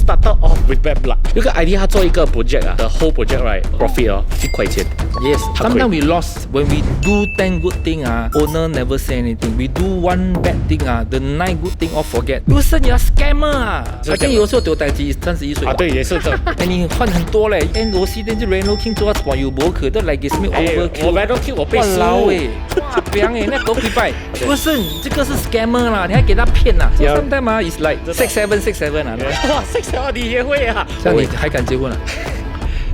started off with bad blood. 有个 ID 他做一个 project 啊 ，the whole project right profit 哦1块钱。 Yes, 他亏 sometimes we lost when we do 10 good thing. Owner never say anything. We do one bad thing. The 9 good thing all forget. Wilson, you're a scammer. I think 有时候丢代机31岁。啊，对，也是这。哎，你换很多嘞，NOC then 就 Reno King 做什么有博可都来给什么 overkill。我 Reno King 我被哇老哎，哇彪哎，那狗屁拜。Wilson，这个是 scammer 啦，你还给他骗啦。So sometimes is like 6767啊。哇，6 7你也会啊？这样你还敢结婚啊？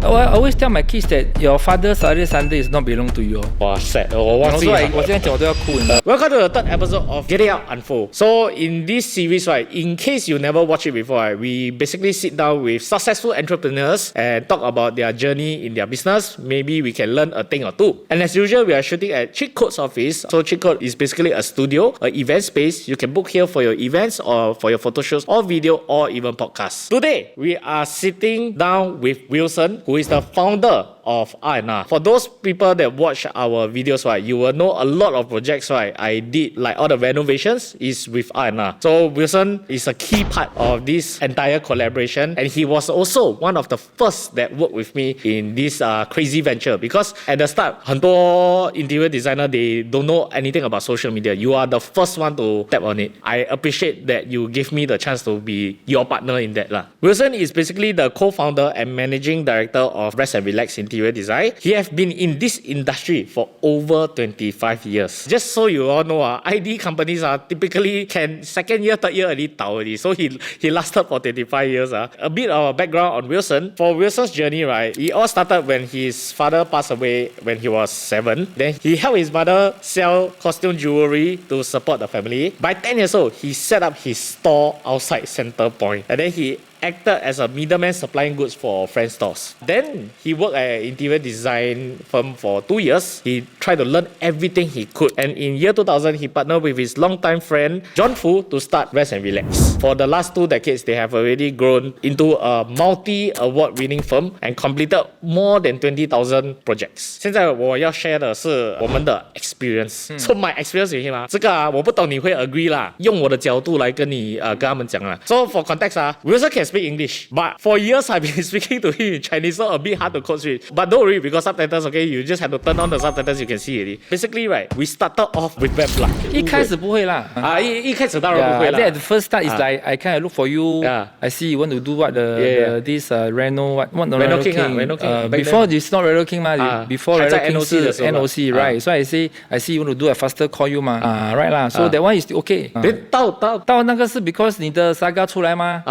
I always tell my kids that your father Saturday Sunday is not belong to you. 哇塞，我忘记了。我现在讲我都要哭了。Welcome to the third episode of Get It Out Unfold. So in this series, right, in case you never watched it before, right, we basically sit down with successful entrepreneurs and talk about their journey in their business. Maybe we can learn a thing or two. And as usual, we are shooting at Cheat Code's office. So Cheat Code is basically a studio, an event space. You can book here for your events or for your photo shoots or video or even podcasts. Today, we are sitting down with Wilson, who is the founder of R&R. For those people that watch our videos, right, you will know a lot of projects, right, I did, like all the renovations is with R&R. So Wilson is a key part of this entire collaboration, and he was also one of the first that worked with me in this crazy venture, because at the start, 很多 interior designer, they don't know anything about social media. You are the first one to tap on it. I appreciate that you give me the chance to be your partner in that lah. Wilson is basically the co-founder and managing director of Rest and Relax Interior Design. He has been in this industry for over 25 years. Just so you all know, ID companies typically can second year, third year already 倒 already. So he lasted for 25 years. A bit of background on Wilson. For Wilson's journey, right, it all started when his father passed away when he was 7. Then he helped his mother sell costume jewelry to support the family. By 10 years old, he set up his store outside Center Point. And then he acted as a middleman supplying goods for friend stores. Then he worked at an interior design firm for 2 years. He tried to learn everything he could. And in year 2000, he partnered with his longtime friend John Fu to start Rest and Relax. For the last 2 decades, they have already grown into a multi-award winning firm and completed more than 20,000 projects. 现在我要 share 的是我们的 experience. So my experience with him 这个我不懂你会 agree 啦，用我的角度来跟你跟他们讲啦。So for context Wilson can speak English, but for years I've been speaking to him in Chinese, so a bit hard to code switch. But don't worry, because subtitles, okay, you just have to turn on the subtitles, you can see it. Basically, right, we started off with bad blood. 一开始不会啦。一开始当然不会啦。At the first start is like I kind of look for you. I see you want to do what this Reno Reno King. Before it's not Reno King 嘛 before Reno King 是 NOC, right? So I see you want to do a faster call you 嘛 right 啦。So that one is okay. 到那个是 because 你的 Saga 出来嘛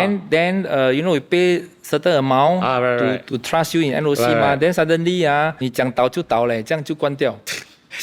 Then you know we pay certain amount to trust you in NOC 嘛 Then suddenly 你讲倒就倒嘞，这样就关掉。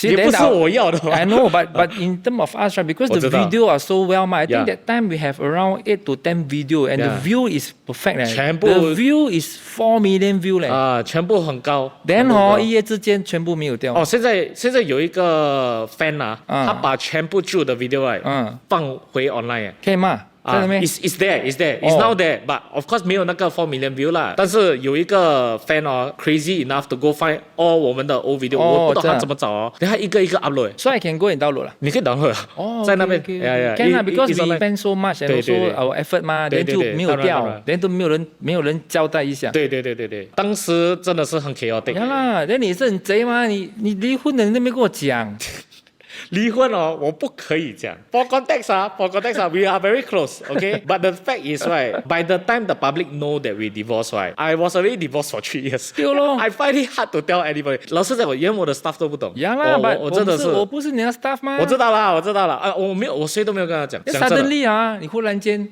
也不是我要的。I know, but in terms of us, right, because the video are so well, I think that time we have around 8 to 10 video, and the view is perfect. The view is 4 million view 嘞。全部很高。Then 一夜之间全部没有掉。现在有一个 fan 他把全部旧的 video 放回 online 可以吗？It's there, it's now there, but of course 没有那个4 million view 啦。但是有一个 fan crazy enough to go find all 我们的 old video，我不懂他怎么找等他一个一个 upload。So I can go and download 啦。你可以 download 在那边。Can 啦 ，because we spend so much and also our effort 嘛，then 就没有掉，then 都没有人交代一下。对，当时真的是很 chaotic。呀啦，then 你是很贼吗？你离婚了，你都没跟我讲。离婚我不可以讲。For context, we are very close, okay? But the fact is, right, by the time the public know that we divorced, right, I was already divorced for 3 years. I find it hard to tell anybody. 老实讲，连我的 staff 都不懂。呀啦，我真的是，我不是你的 staff 吗？我知道啦，我谁都没有跟他讲。Suddenly 你忽然间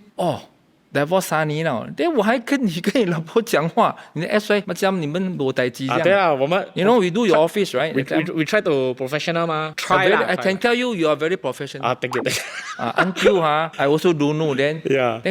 divorce 3年了，我还跟你老婆讲话，你的 SY macam 你们没代志这样。对啊，我们 You know we do your office right? We try to professional 嘛。I can tell you are very professional. Thank you. Until I also don't know then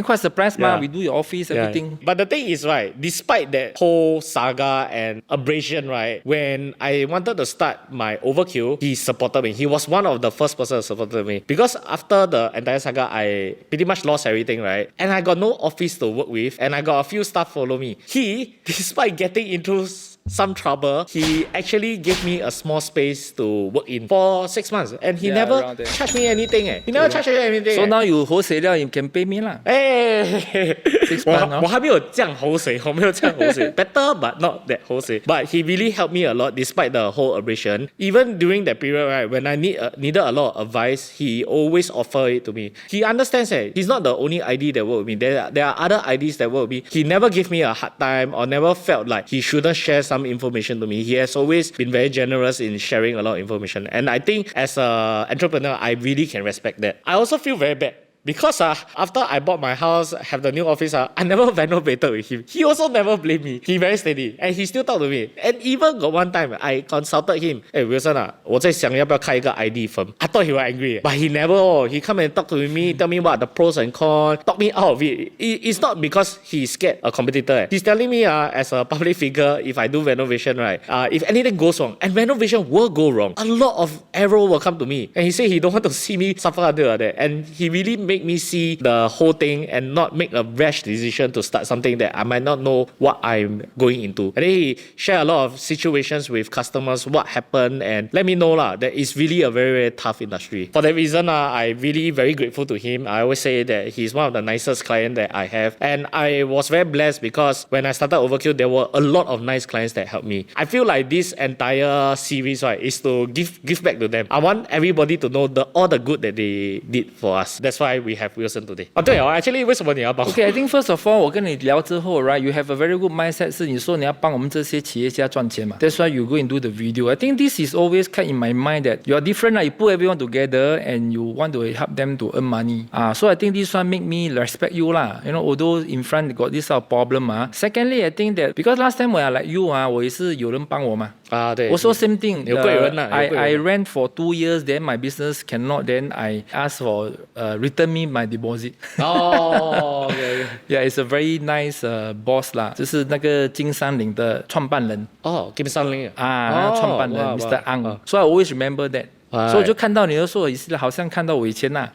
quite surprised we do your office everything. But the thing is right, despite that whole saga and abrasion, right, when I wanted to start my Overkill, he supported me. He was one of the first person who supported me, because after the entire saga, I pretty much lost everything, right, and I got no office to work with, and I got a few staff follow me. He, despite getting into some trouble, he actually gave me a small space to work in for 6 months, and he never charged me anything. He never charged me anything. So now you 口水了, you can pay me lah. 6 months. 我还没有这样口水, Better, but not that 口水. But he really helped me a lot despite the whole abrasion. Even during that period, right, when I needed a lot of advice, he always offered it to me. He understands that he's not the only ID that worked with me. There are other IDs that work with me. He never gave me a hard time or never felt like he shouldn't share some information to me. He has always been very generous in sharing a lot of information. And I think as an entrepreneur, I really can respect that. I also feel very bad. Because after I bought my house, have the new office, I never renovated with him. He also never blamed me. He very steady. And he still talk to me. And even got one time, I consulted him. Hey, Wilson, 我在想要不要开一个 ID firm. I thought he was angry. But he never. He come and talk to me, tell me what the pros and cons, talk me out of it. It's not because he's scared a competitor. He's telling me as a public figure, if I do renovation, right, if anything goes wrong, and renovation will go wrong, a lot of error will come to me. And he said he don't want to see me suffer under that. And he really make me see the whole thing and not make a rash decision to start something that I might not know what I'm going into. And then he share a lot of situations with customers, what happened, and let me know that it's really a very, very tough industry. For that reason, I'm really very grateful to him. I always say that he's one of the nicest clients that I have. And I was very blessed because when I started Overkill, there were a lot of nice clients that helped me. I feel like this entire series, right, is to give back to them. I want everybody to know all the good that they did for us. That's why we have Wilson today. 对哦 actually 为什么你要帮我 Okay, I think first of all, 我跟你聊之后 right, you have a very good mindset 是你说你要帮我们这些企业家赚钱嘛 That's why you go and do the video. I think this is always kind in my mind that you are different, you put everyone together and you want to help them to earn money. So I think this one make me respect you lah. You know, although in front got this sort of problem. Secondly, I think that because last time when I like you, 我也是有人帮我嘛 对 Also same thing. 有贵人 I ran for 2 years, then my business cannot, then I asked for return me my deposit. okay. Yeah, it's a very nice boss 啦，就是那个金山岭的创办人。金山岭创办人 Mr. Ang. So I always remember that. 所以我就看到你的时候，也是好像看到我以前呐。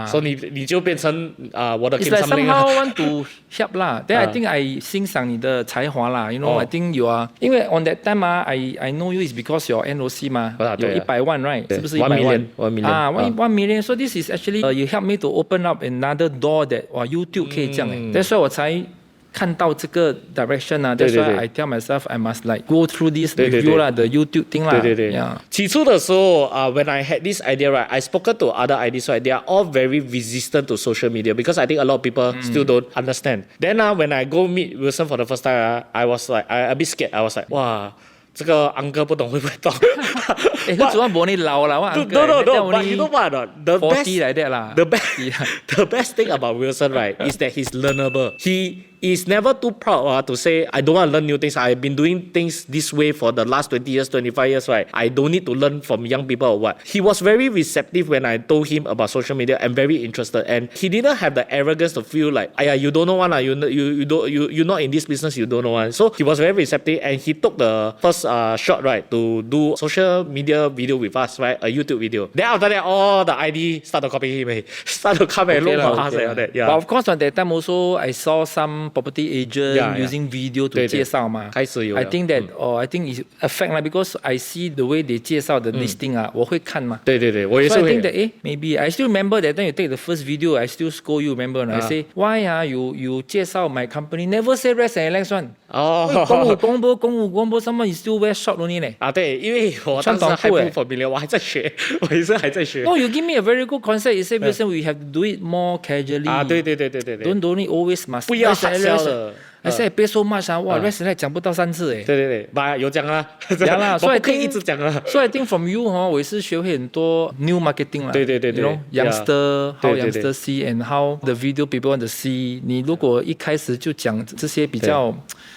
所以你就变成我的 It's like somehow want to help 啦。Then I think I 欣赏你的才华啦。You know, I think you are. 因为 on that time I know you is because your NOC 嘛，有100万 right？ 是不是100万？1 million。1 million. So this is actually you help me to open up another door that YouTube 可以这样That's why 我才看到这个 direction That's why I tell myself I must like go through this review 啦 the YouTube thing 啦。Yeah. 起初的时候when I had this idea, right, I spoken to other IDs, right, they are all very resistant to social media because I think a lot of people still don't understand. Then when I go meet Wilson for the first time, I was like, I a bit scared. I was like, wow. 这个 uncle 不懂会不会懂你主要没你老啦 No, but you know what? The 40 like that 啦 The best thing about Wilson, right, is that he's learnable. He is never too proud to say, I don't want to learn new things. I've been doing things this way for the last 20 years, 25 years, right? I don't need to learn from young people or what. He was very receptive when I told him about social media and very interested. And he didn't have the arrogance to feel like, you don't know one, you're not in this business, you don't know one. So he was very receptive and he took the first shot, right, to do social media video with us, right, a YouTube video. Then after that, all the ID start to copy him, start to come and look for us and all that. Yeah. But of course, at that time also, I saw some property agent using video to 介绍嘛。开始有。I think that, I think it's a fact lah because I see the way they 介绍的 listing 我会看嘛。对，我也是会。So I think that, maybe I still remember that when you take the first video, I still scold you, remember? I say, why you 介绍 my company, never say rest and relax one. 公务 someone is still wear short only 呢。对，因为我当时还不 familiar， 我还在学，我也是还在学。No, you give me a very good concept. You say, Wilson, we have to do it more casually. 对。Don't need always must. 不要 hard sell 的。I say I pay so much 哇 rest 讲不到3次对，有讲啦，所以可以一直讲啦。So I think from you 我也是学会很多 new marketing 啦。对 You know, youngster, how youngster see and how the video people want to see. 你如果一开始就讲这些比较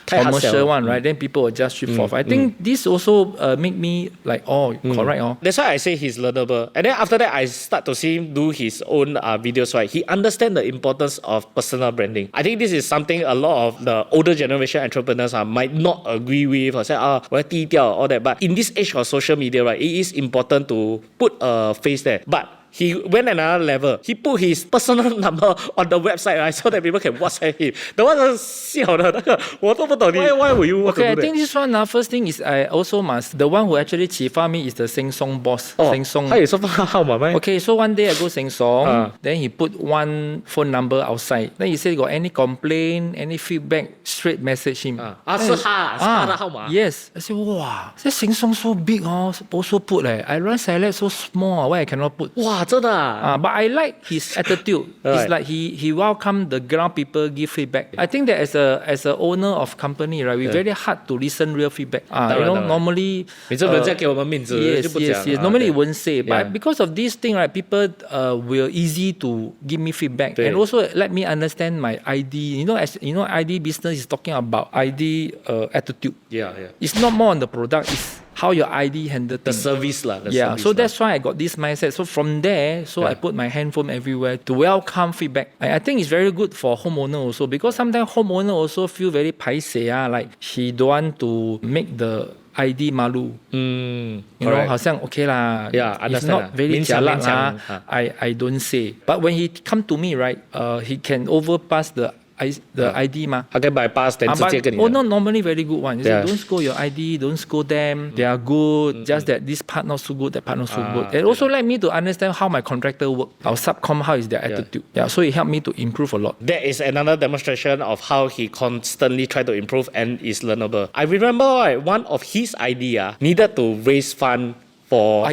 commercial one, right? Then people will just shift off. I think this also make me like, correct. That's why I say he's learnable. And then after that, I start to see him do his own videos, right? He understands the importance of personal branding. I think this is something a lot of the older generation entrepreneurs might not agree with or say, 我要低调 all that. But in this age of social media, right, it is important to put a face there. But he went another level. He put his personal number on the website, right, so that people can WhatsApp him. The one 笑的那个我都不懂 why would you want to do I that? think this one first thing is I also must the one who actually 启发 me is the Sheng Siong boss. Sheng Siong. 他有说号码吗？ Okay, so one day I go Sheng Siong, then he put one phone number outside. Then he said, got any complaint, any feedback, straight message him. 是他的号码。 Yes. I said, wow, this Sheng Siong so big, also put I run Select so small, why I cannot put? 哇，真的啊。 But I like his attitude. It's like he welcome the ground people give feedback. I think that as a owner of company, right, we very hard to listen real feedback. You know, normally 你这人家给我们面子 yes, 就不讲。 yes. Normally you won't say, but because of this thing, right, people will easy to give me feedback and also let me understand my ID. You know, ID business is talking about ID attitude. Yeah. It's not more on the product. It's how your ID handle The things. service lah. So that's why I got this mindset. So from there, I put my handphone everywhere to welcome feedback. I think it's very good for homeowner also because sometimes homeowner also feel very paiseh like he don't want to make the ID malu. You know, 好像 okay lah. Yeah, it's understand not very 勉强 jialat lah. I don't say. But when he come to me, right, he can overpass the ID 嘛，他可以 bypass then 直接跟你。no, normally very good one. You say, don't score your ID, don't score them. They are good. Just that this part not so good, that part not so good. And also let me to understand how my contractor work. Our subcom, how is their attitude? So it helped me to improve a lot. That is another demonstration of how he constantly try to improve and is learnable. I remember one of his idea needed to raise fund for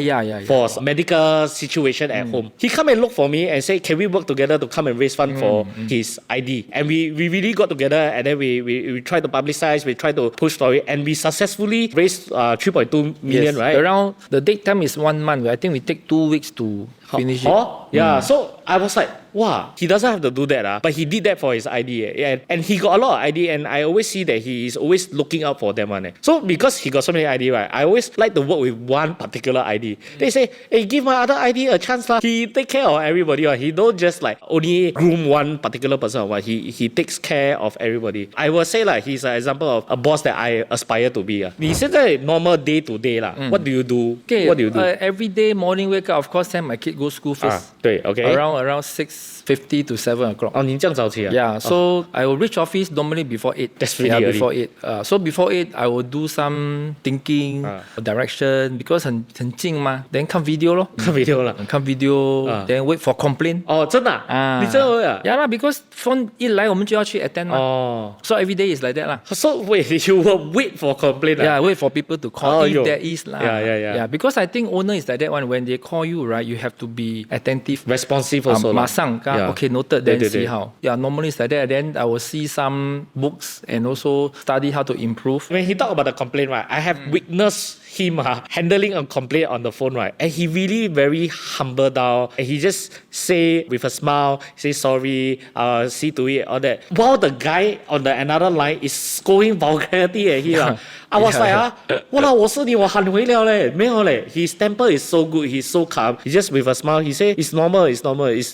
medical situation at home. He come and look for me and say, can we work together to come and raise fund for his ID? And we really got together and then we try to publicize, we try to push story and we successfully raised 3.2 million, right? Around the date time is 1 month. I think we take 2 weeks to finish it. Yeah, so I was like, wow, he doesn't have to do that, but he did that for his ID. And he got a lot of ID and I always see that he is always looking out for them. So because he got so many ID, right, I always like to work with one particular ID. They say, hey, give my other ID a chance. He take care of everybody. He don't just like only groom one particular person. He takes care of everybody. I will say he's an example of a boss that I aspire to be. 你现在 normal day to day what do you do? Okay, what do you do? Every day morning wake up, of course, send my kid go school first. 对 okay. Around 6:50 to 7 o'clock. 你这样早起啊? Yeah, so I will reach office normally before 8. That's really early. Before 8. So before 8, I will do some thinking, direction because 很近嘛. Then 看 video 咯. 看 video 了. 看 video, then wait for complaint. 真的啊? 你这样会啊? Yeah lah, because phone 一来我们就要去 attend 嘛. So every day is like that lah. So wait, you will wait for complaint? Yeah, wait for people to call if there is lah. Yeah. Because I think owner is like that one. When they call you, right, you have to be attentive. Responsive also. 马上 okay, noted, then see how. Yeah, normally it's like that. Then I will see some books and also study how to improve. When he talk about the complaint, right, I have witnessed him handling a complaint on the phone, right, and he really very humble down, and he just say with a smile, say sorry, see to it, all that. While the guy on the another line is scolding vulgarity at him. I was like, 哇啦，我是你，我喊回了嘞，没有嘞。His temper is so good, he's so calm. He just with a smile, he say, it's normal. It's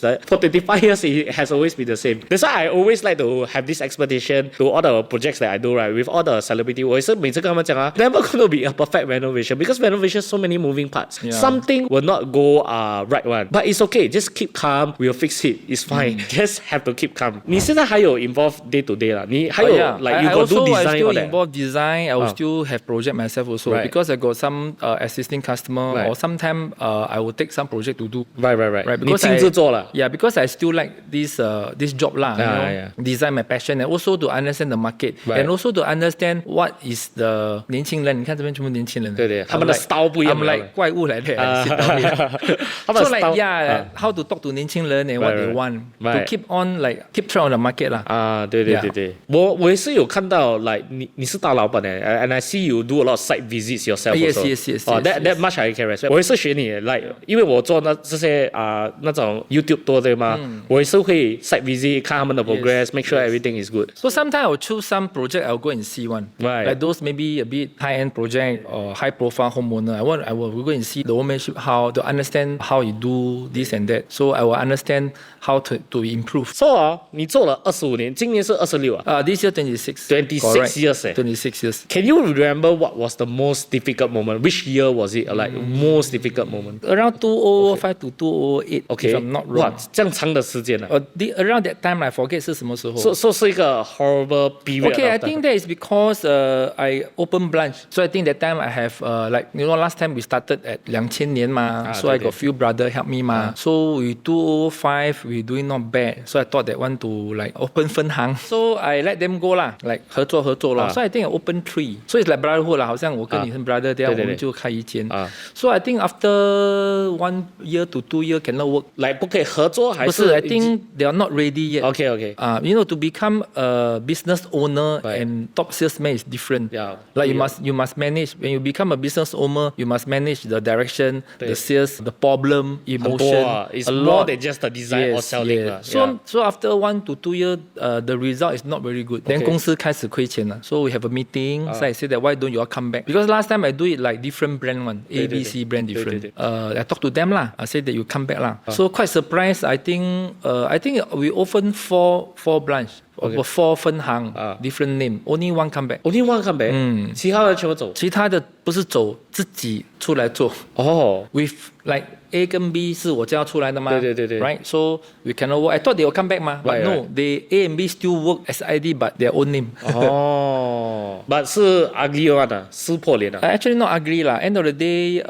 like for 25 years, it has always been the same. That's why I always like to have this expectation to all the projects that I do, right, with all the celebrity. 我也是每次跟他们讲never going to be a perfect renovation because renovation so many moving parts. Something will not go right one, but it's okay. Just keep calm. We'll fix it. It's fine. Just have to keep calm. 你现在还有 involve day to day 啦？你还有 like you got do design I still all that? involve design. I will still have project myself also because I got some existing customer or sometimes I will take some project to do. Right. Because 你亲自做了。Yeah, because I still like this job lah. Design my passion and also to understand the market and also to understand what is the 年轻人。你看这边全部年轻人。对，他们的 style 不一样。I'm like 怪物来的。So like how to talk to 年轻人 and what they want to keep track on the market 啦。对。我也是有看到 like 你是大老板and I see you do a lot of site visits yourself also. Yes. That much I can respect. 我也是学你 like 因为我做这些那种 YouTube 多对吗？我也是会 site visit 看他们的 progress, make sure everything is good. So sometimes I will choose some project I'll go and see one. Like those maybe a bit high-end project or high profile homeowner. I will go and see the ownership how to understand how you do this and that. So I will understand how to improve. So 你做了25年，今年是26啊。This year 26. 26 years. 26 years. Can you remember what was the most difficult moment? Which year was it? Like most difficult moment? Around 2005 to 2008. Okay. If I'm not wrong. 哇，这样长的时间啊。Around that time I forget 是什么时候。So 是一个 horrible period. Okay, I think that is because I open branch. So I think that time I have like last time we started at 2000年嘛, so I got few brother help me嘛. So we 2005 we doing not bad. So I thought that want to like open 分行. So I let them go lah, like 合作咯. So I think I open 3. So it's like brotherhood lah, 好像我跟你是 brother 这样，我们就开一间。So I think after 1 year to 2 year cannot work. Like 不可以合作还是？不是 I think they are not ready yet. Okay. To become a business owner and top salesman is different. Yeah. Like you must manage. When you become a business owner, you must manage the direction, the sales, the problem, emotion. It's more than just the design or selling. So after 1 to 2 years, the result is not very good. Then 公司开始亏钱了. So we have a meeting. So I said that why don't you all come back? Because last time I do it like different brand one, ABC brand different. I talked to them lah. I said that you come back lah. So quite surprised. I think we opened 4 branch. Okay. 4 分行 different name. Only one come back. Only one come back. 其他的全部走。其他的不是走，自己出来做。With like A 跟 B 是我叫出来的嘛？对。Right, so we cannot work. I thought they will come back 嘛 but no, they A and B still work as ID but their own name. But 是 ugly one 啊，撕破脸啊。Actually not ugly 啦。End of the day,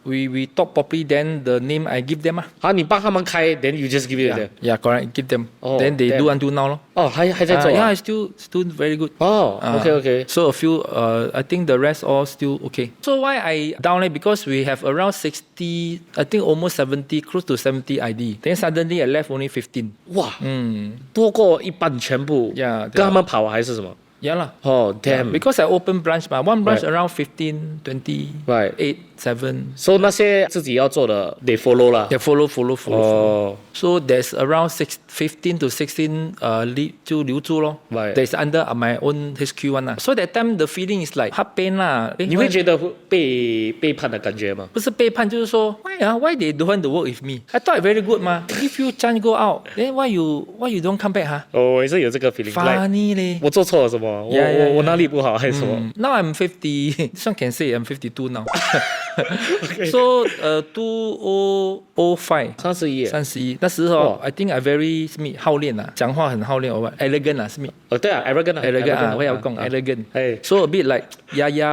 we talk properly. Then the name I give them 啊。你帮他们开 then you just give it them. Yeah, correct. Give them. Then they do until now 咯。还在做啊？ Yeah, still very good. Okay. So a few, I think the rest all still okay. So why I down it? Because we have around 60, I think almost 70, close to 70 ID. Then suddenly I left only 15. 哇，多过一半全部。Yeah, 跟他们跑还是什么？ Yeah lah. Damn. Because I open branch 嘛 one branch around 15, 20, 8, 7. So 那些自己要做的 they follow 啦。Yeah, follow. So there's around 15 to 16 lead 就留住咯。There's under my own HQ one 啦。So that time the feeling is like heart pain 啦。你会觉得背叛的感觉吗？不是背叛，就是说 why they don't want to work with me? I thought very good 嘛。Give you chance go out, then why you don't come back 哈？我也是有这个 feeling。 Funny 嘞。我做错了什么？我哪里不好还是什么 ？Now I'm 50. This one can say I'm 52 now. So 2005 31那时候 I think I very 好练啊，讲话很好练，我 elegant 啊，是咪？对啊 ，arrogant 啊，我要讲 elegant。So a bit like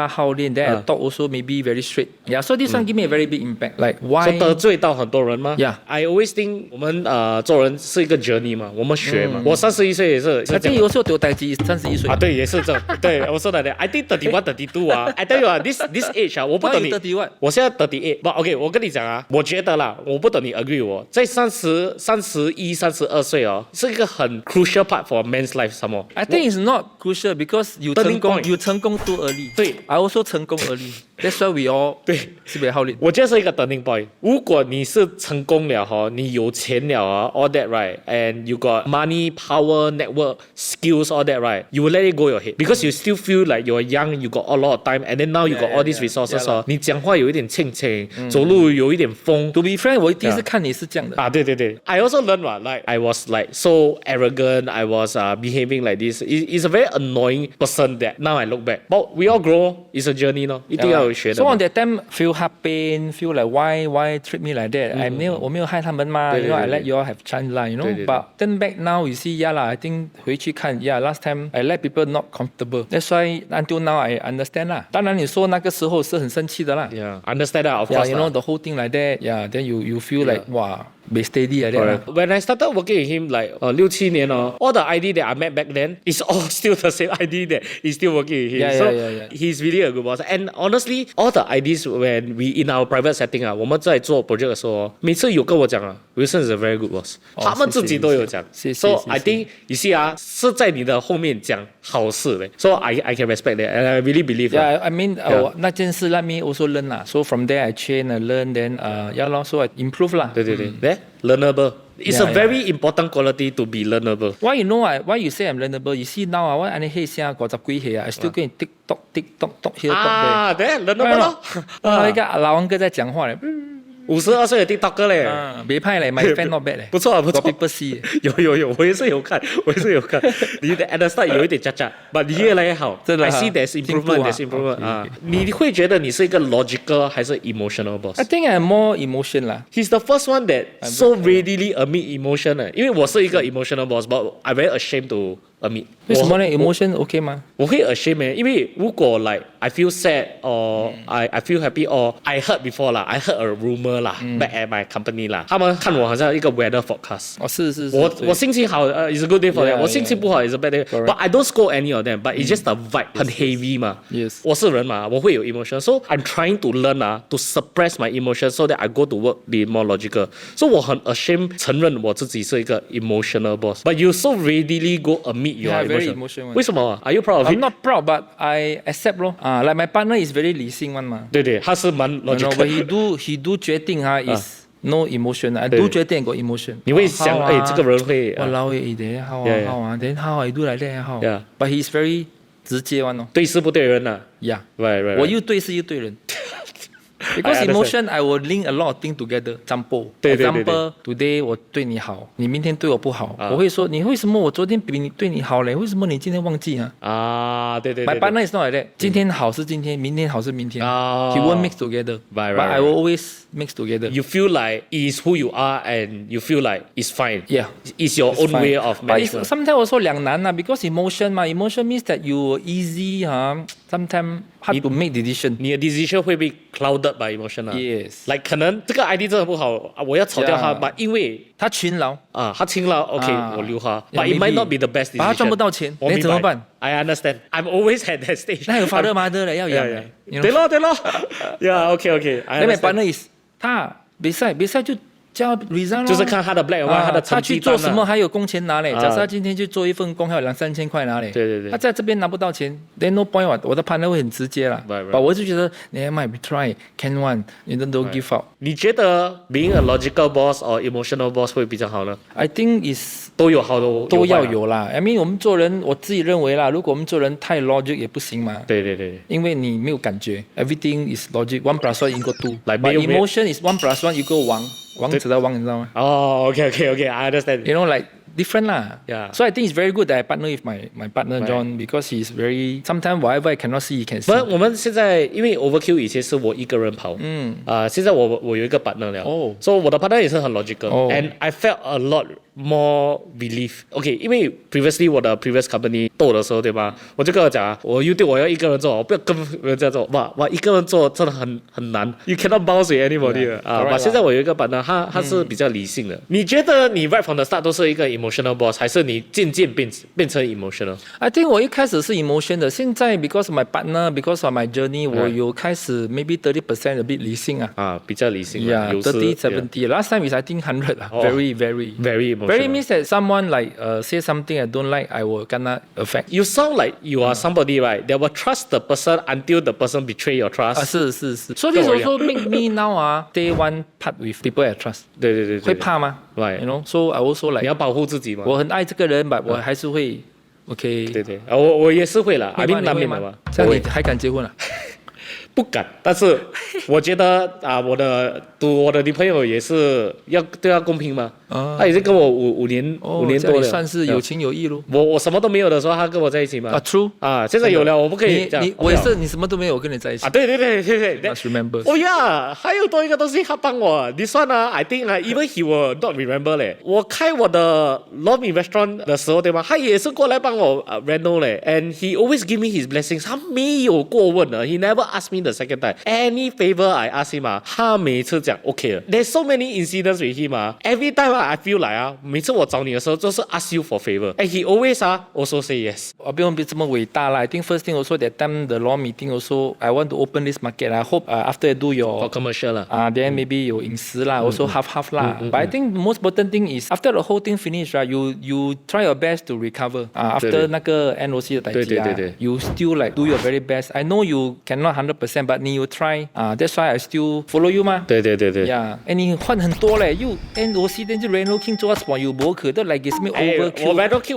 好练 then I talk also maybe very straight. Yeah, so this one give me a very big impact. Like why 得罪到很多人吗 ？Yeah, I always think 我们做人是一个 journey 嘛，我们学嘛。我31岁也是。I think 有时候丢代志31岁。对，也是这样。对，我说的，I think 31, 32啊。I tell you 啊，this age 啊，我不懂你。我现在38。不 ，OK， 我跟你讲啊，我觉得啦，我不懂你 agree 我，在31、32岁哦，是一个很 crucial part for a man's life some more. I think it's not crucial because you 成功 too early. 对 ，I also 成功 early. That's why we all 是比较好练。我觉得是一个 turning point. 如果你是成功了哈，你有钱了啊 ，all that right, and you got money, power, network, skills, all that right, you will let it go your head because you still feel like you're young, you got a lot of time, and then now you got all these resources 哦，你讲话有一点轻轻，走路有一点疯。To be frank， 我第一次看你是这样的。对。I also learned like I was like so arrogant. I was behaving like this. It's a very annoying person that now I look back. But we all grow. It's a journey 咯，一定要有学的。So on that time feel heart pain, feel like why treat me like that? 我没有害他们嘛。You know I let you all have chance 啦。You know, but turn back now you see, yeah 啦。I think 回去看 ，yeah last time I let people not comfortable. That's why until now I understand 啦。当然你说那个时候是很生氣的啦。Yeah, understand 啦 of course. Yeah, you know the whole thing like that. Yeah, then you feel like 哇。Be steady like that. When I started working with him like 6-7年all the ID that I met back then is all still the same ID that is still working with him. Yeah. He's really a good boss. And honestly, all the IDs when we in our private setting 我们在做 project 的时候每次有跟我讲Wilson is a very good boss. 他们自己都有讲。So I think you see 是在你的后面讲好事的。So I can respect that and I really believe. Yeah, I mean 那件事 let me also learn 啦。So from there I train, I learn, then yeah 咯 so I improve 啦。对。learnable. It's a very important quality to be learnable. Why you know why you say I'm learnable? You see now what I hear sia 50幾歲 I still going TikTok here talk there. Learnable 咯。一個老uncle 在講話咧。52歲的 TikToker 咧，沒派咧，my friend not bad 咧，不錯不錯。People see 有，我也是有看。你的 at the start 有一點渣渣 ，but 你越來越好。真的 I see there's improvement 啊。你會覺得你是一個 logical 還是 emotional boss？ I think I'm more emotion 啦。He's the first one that so readily admit emotion 咧，因為我是一個 emotional boss，but I'm very ashamed to admit。為什麼呢 ？emotion OK 嗎？我會 ashamed 因為如果 like I feel sad or I feel happy or I heard before 啦 I heard a rumor 啦 back at my company 啦，他們看我好像一個 weather forecast。是。我心情好，is a good day for them。我心情不好，is a bad day。But I don't scold any of them。But it's just the vibe 很 heavy 嘛。Yes。我是人嘛，我會有 emotion。So I'm trying to learn to suppress my emotion so that I go to work be more logical。所以我很 ashamed 承認我自己是一個 emotional boss。But you so readily go admit your emotion。為什麼？Are you proud of it？ I'm not proud, but I accept 咯。like my partner is very 理性 one 嘛。對，他是蠻 logical。But he do 決定is no emotion。I do 決定個 emotion。你會想，這個人會，我老嘢嘅，好啊 ，then how I do like that 好。But he's very 直接 one 咯。對事不對人啊。Yeah。Right。我又對事又對人。Because emotion, I will link a lot of things together. Example, today 我對你好，你明天對我不好，我會說你為什麼我昨天比你對你好嘞？為什麼你今天忘記啊？對。My partner is not like that. 今天好是今天，明天好是明天。He won't mix together. But I will always mix together. You feel like is who you are, and you feel like it's fine. Yeah, it's your own way of management. But sometimes also 兩難啊 because emotion 嘛 ，emotion means that you easy sometimes hard to make decision. 你的 decision 會被 clouded by emotion 啊。Yes. Like 可能這個 ID 真的不好，我要炒掉它，但因為他勤勞他勤勞 ，OK，我留他。But it might not be the best decision. 把他賺不到錢，你怎麼辦 ？I understand. I'm always at that stage. 那有 father mother 的要養。對咯。Yeah, OK。那my partner is 他比賽就叫 resign 就是看他的 black and white，他的成績單。他去做什麼還有工錢拿嘞？假設他今天去做一份工，還有2,000-3,000塊拿嘞。對。他在這邊拿不到錢 ，then no point 我的 partner 會很直接啦。But 我就覺得你 might try can one， 你都 don't give up。你覺得 being a logical boss or emotional boss 會比較好呢 ？I think is 都有好的，都要有啦。I mean 我們做人，我自己認為啦，如果我們做人太 logic 也不行嘛。對。因為你沒有感覺 ，everything is logic。1 + 1 = 2。But emotion is 1 + 1 = 王，王子的王，你知道嗎？OK，I understand. You know, like different lah. Yeah. So I think it's very good that I partner with my partner John because he's very sometimes whatever I cannot see he can see. But 我們現在因為 Overkill 以前是我一個人跑，現在我有一個 partner 了，所以我的 partner 也是很 logical，and I felt a lot more relief. OK，因為 previously 我的 previous company 鬥的時候，對吧？我就跟他講，我 YouTube 我要一個人做，我不要跟人家做。哇，一個人做真的很難。You cannot bounce with anybody 的現在我有一個 partner，他是比較理性的。你覺得你 right from the start 都是一個 emotional boss，還是你漸漸變成 emotional？ I think 我一開始是 emotion 的，現在 because of my partner, because of my journey， 我有開始 maybe 30% a bit 理性啊。比較理性。Yeah, 30, 70. Last time is I think 100 啦。Very emotional. Very means that someone like say something I don't like, I will gonna affect. You sound like you are somebody right that will trust the person until the person betray your trust. 是。So this also make me now day one part with people I trust. 對。會怕嗎？ Right. You know, so I also like. 你要保護自己嘛。我很愛這個人，but 我還是會 OK。對，我也是會啦。I mean 難免的嘛。這樣你還敢結婚啊？不敢，但是我覺得我的女朋友也是對她公平嘛。她已經跟我5年多了。算是有情有義咯。我什麼都沒有的時候，她跟我在一起嘛。True。現在有了，我不可以講。我也是，你什麼都沒有，我跟你在一起。對。Must remember。還有多一個東西，他幫我。你算啊 I think even he will not remember 嘞。我開我的 Lor Mee restaurant 的時候，對嗎？他也是過來幫我reno 嘞。And he always give me his blessings。他沒有過問的。He never asked me the second time. Any favor I ask him 他每次講 OK 了。There's so many incidents with him Every time I feel like 每次我找你的時候，就是 ask you for favor. And he always also say yes. 我不用這麼偉大啦。I think first thing also that time the Lor Mee meeting also I want to open this market. I hope after I do your commercial 啦then maybe 有飲食啦 also half 啦。But I think the most important thing is after the whole thing finish right, you try your best to recover. After 那個 NOC 的代誌you still like do your very best. I know you cannot 100%. but 你有 try that's why I still follow you 嘛。对。Yeah， 你换很多嘞，又 NOC then 就 Renault King 做什么又不可都 like 什么 overkill。我 Renault King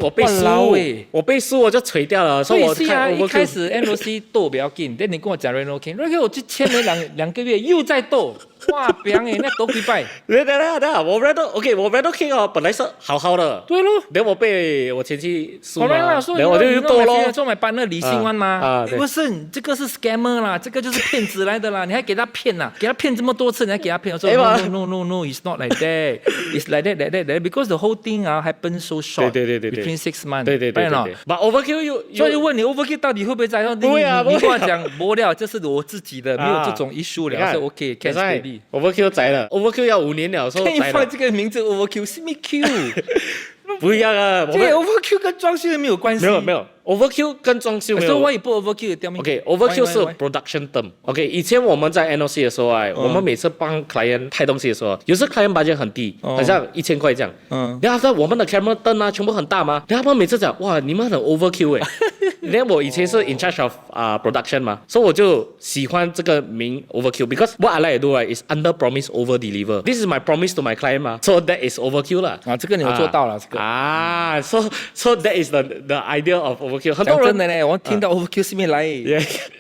我被输我就锤掉了，所以是啊，一开始 NOC 斗不要紧，但你跟我讲 Renault King， 我就签了两个月又在斗。哇，彪哎，那斗几百？对，我 Renault King 哦，本来是好好的，对咯，然后我被我前妻输嘛，然后我就斗咯。做买班那理性湾吗？不是，这个是 scammer 啦，这个就是骗子来的啦，你还给他骗啦，给他骗这么多次，你还给他骗，我说 no, it's not like that, it's like that, because the whole thing happened so short, 对 between 6 months, 对。But overkill 所以问你 overkill 到底会不会在？不会啊，你跟我讲不了，这是我自己的，没有这种 issue 了，所以 OK, catch baby。Overkill 宰了 ，Overkill 要5年了，说可以放这个名字 Overkill 是咪 Q？ 不一样啊，这 Overkill 跟装修没有关系。没有 ，Overkill 跟装修没有。所以我也不 Overkill 掉面。OK，Overkill 是 production term。OK， 以前我们在 NOC 的时候我们每次帮 client 拍东西的时候，有时 client budget 很低，好像1000块这样。然后我们的 camera 灯啊，全部很大嘛，然后他们每次讲，哇，你们很 Overkill 哎。然后我以前是 in charge of production 嘛，所以我就喜欢这个名 Overkill，because what I like to do right is under promise over deliver. This is my promise to my client 嘛，so that is overkill 啦。这个你有做到了，这个。So that is the idea of overkill。很多人真的呢，我听到 overkill 是没来。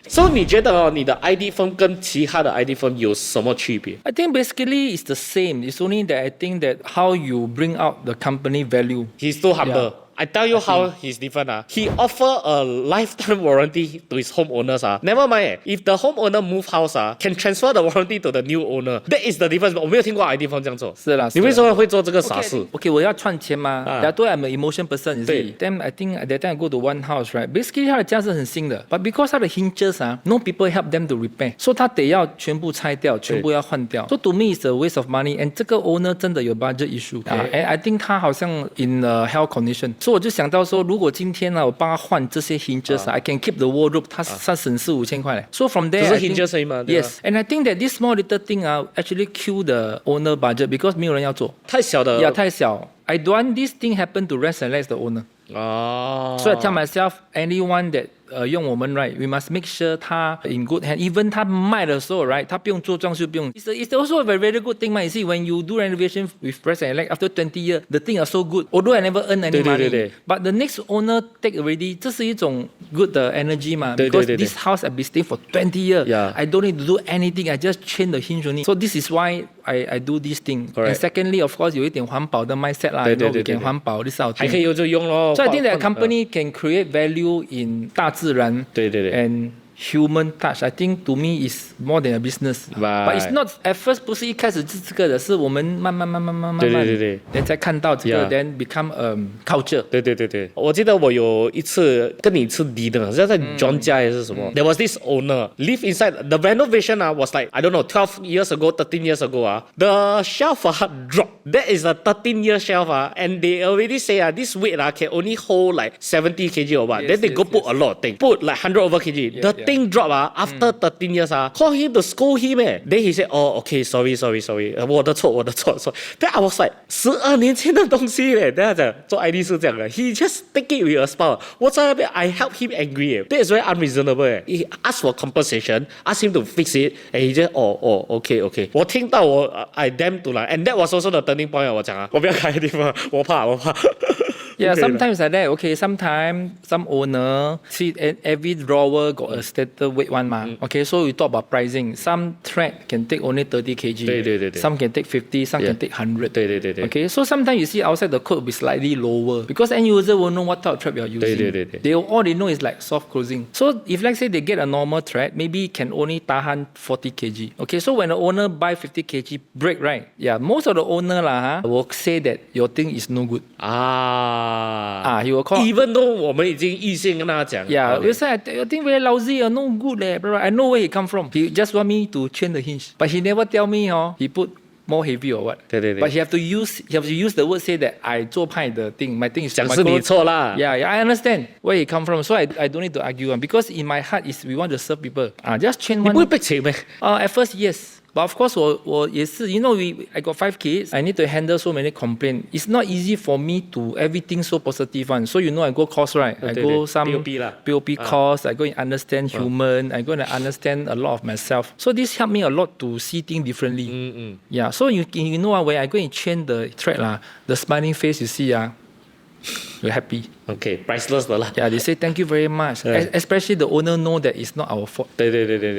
So 你觉得你的 ID firm 跟其他的 ID firm 有什么区别 ？I think basically it's the same. It's only that I think that how you bring out the company value. He's too humble.I tell you how he's different. He offer a lifetime warranty to his homeowners. Never mind. If the homeowner move house, can transfer the warranty to the new owner. That is the difference. 我没有听过 ID 方这样做。是啦。你为什么会做这个傻事 ？OK， 我要赚钱嘛。That way I'm an emotion person. 对。Then I think at that time I go to one house, right? Basically 他的家是很新的 ，but because 他的 hinges no people help them to repair. So 他得要全部拆掉，全部要换掉。So to me it's a waste of money. And 这个 owner 真的有 budget issue. And I think 他好像 in a health condition. 所以我就想到说，如果今天呢，我帮他换这些 hinges I can keep the wardrobe， 他省4-5千块嘞。So from there， 只是 hinges 而已嘛。Yes， and I think that this small little thing actually kill the owner budget because 没有人要做。太小的。太小。I don't want this thing happen to rest and relax the owner. So I tell myself, anyone that 用我们 right, we must make sure 他 in good hand. Even 他卖的时候 right, 他不用做装修，不用。It's also a very very good thing 嘛。You see, when you do renovation with rest and relax, after 20 years, the thing are so good. Although I never earn any money, but the next owner take already, 这是一种 good 的 energy 嘛。Because this house I've been staying for 20 years, I don't need to do anything. I just change the hinge only. So this is why I do this thing. And secondly, of course, 有一点环保的 mindset 啦。we can 环保 this out. 还可以用就用咯。So I think that company can create value in 大自然。And human touch, I think to me is more than a business. But it's not at first 不是一开始是这个的，是我们慢慢，then 才看到这个 ，then become culture. 对，我记得我有一次跟你吃dinner，好像在 John 家还是什么。There was this owner live inside the renovation was like I don't know 12 years ago, 13 years ago the shelf dropped. That is a 13-year shelf and they already say this weight can only hold like 70 kg or what. Then they go put a lot of things, put like 100 over kg. The thing drop after 13 years call him to scold him Then he said, oh okay, sorry. 我的错。Then I was like 12年前的东西Then 他讲做 ID 是这样的 He just take it with a smile. 我在那边 I help him angry That is very unreasonable He asked for compensation, asked him to fix it, and he just okay. 我听到I damn to like, and that was also the turning point 我讲我不要开的地方我怕Yeah, sometimes like that. Okay, sometimes some owner see every drawer got a stated weight one Okay, so we talk about pricing. Some thread can take only 30 kg. Some can take 50, some can take 100. Okay, so sometimes you see outside the code will be slightly lower because end user won't know what type of thread you are using. All they know is like soft closing. So if let's say they get a normal thread, maybe can only tahan 40 kg. Okay, so when the owner buy 50 kg break, right? Yeah, most of the owner will say that your thing is no good. He will call. Even though 我们已经预先跟他讲 Yeah, we say I think very lousy no good bro. I know where he come from. He just want me to change the hinge, but he never tell me he put more heavy or what. But he have to use the word say that I 做派的 thing. My thing is 讲是你错啦 Yeah, I understand where he come from. So I don't need to argue because in my heart is we want to serve people. Just change one. 你不会被请咩 At first yes. But of course, 我也是 you know, I got 5 kids. I need to handle so many complaints. It's not easy for me to everything so positive one. So you know, I go course, right? I go some POP course. I go and understand human. I go and understand a lot of myself. So this helped me a lot to see things differently. Yeah. So you know when I go and change the thread the smiling face you see you're happy. Okay, priceless 的啦。Yeah, they say thank you very much. Especially the owner know that it's not our fault. 对。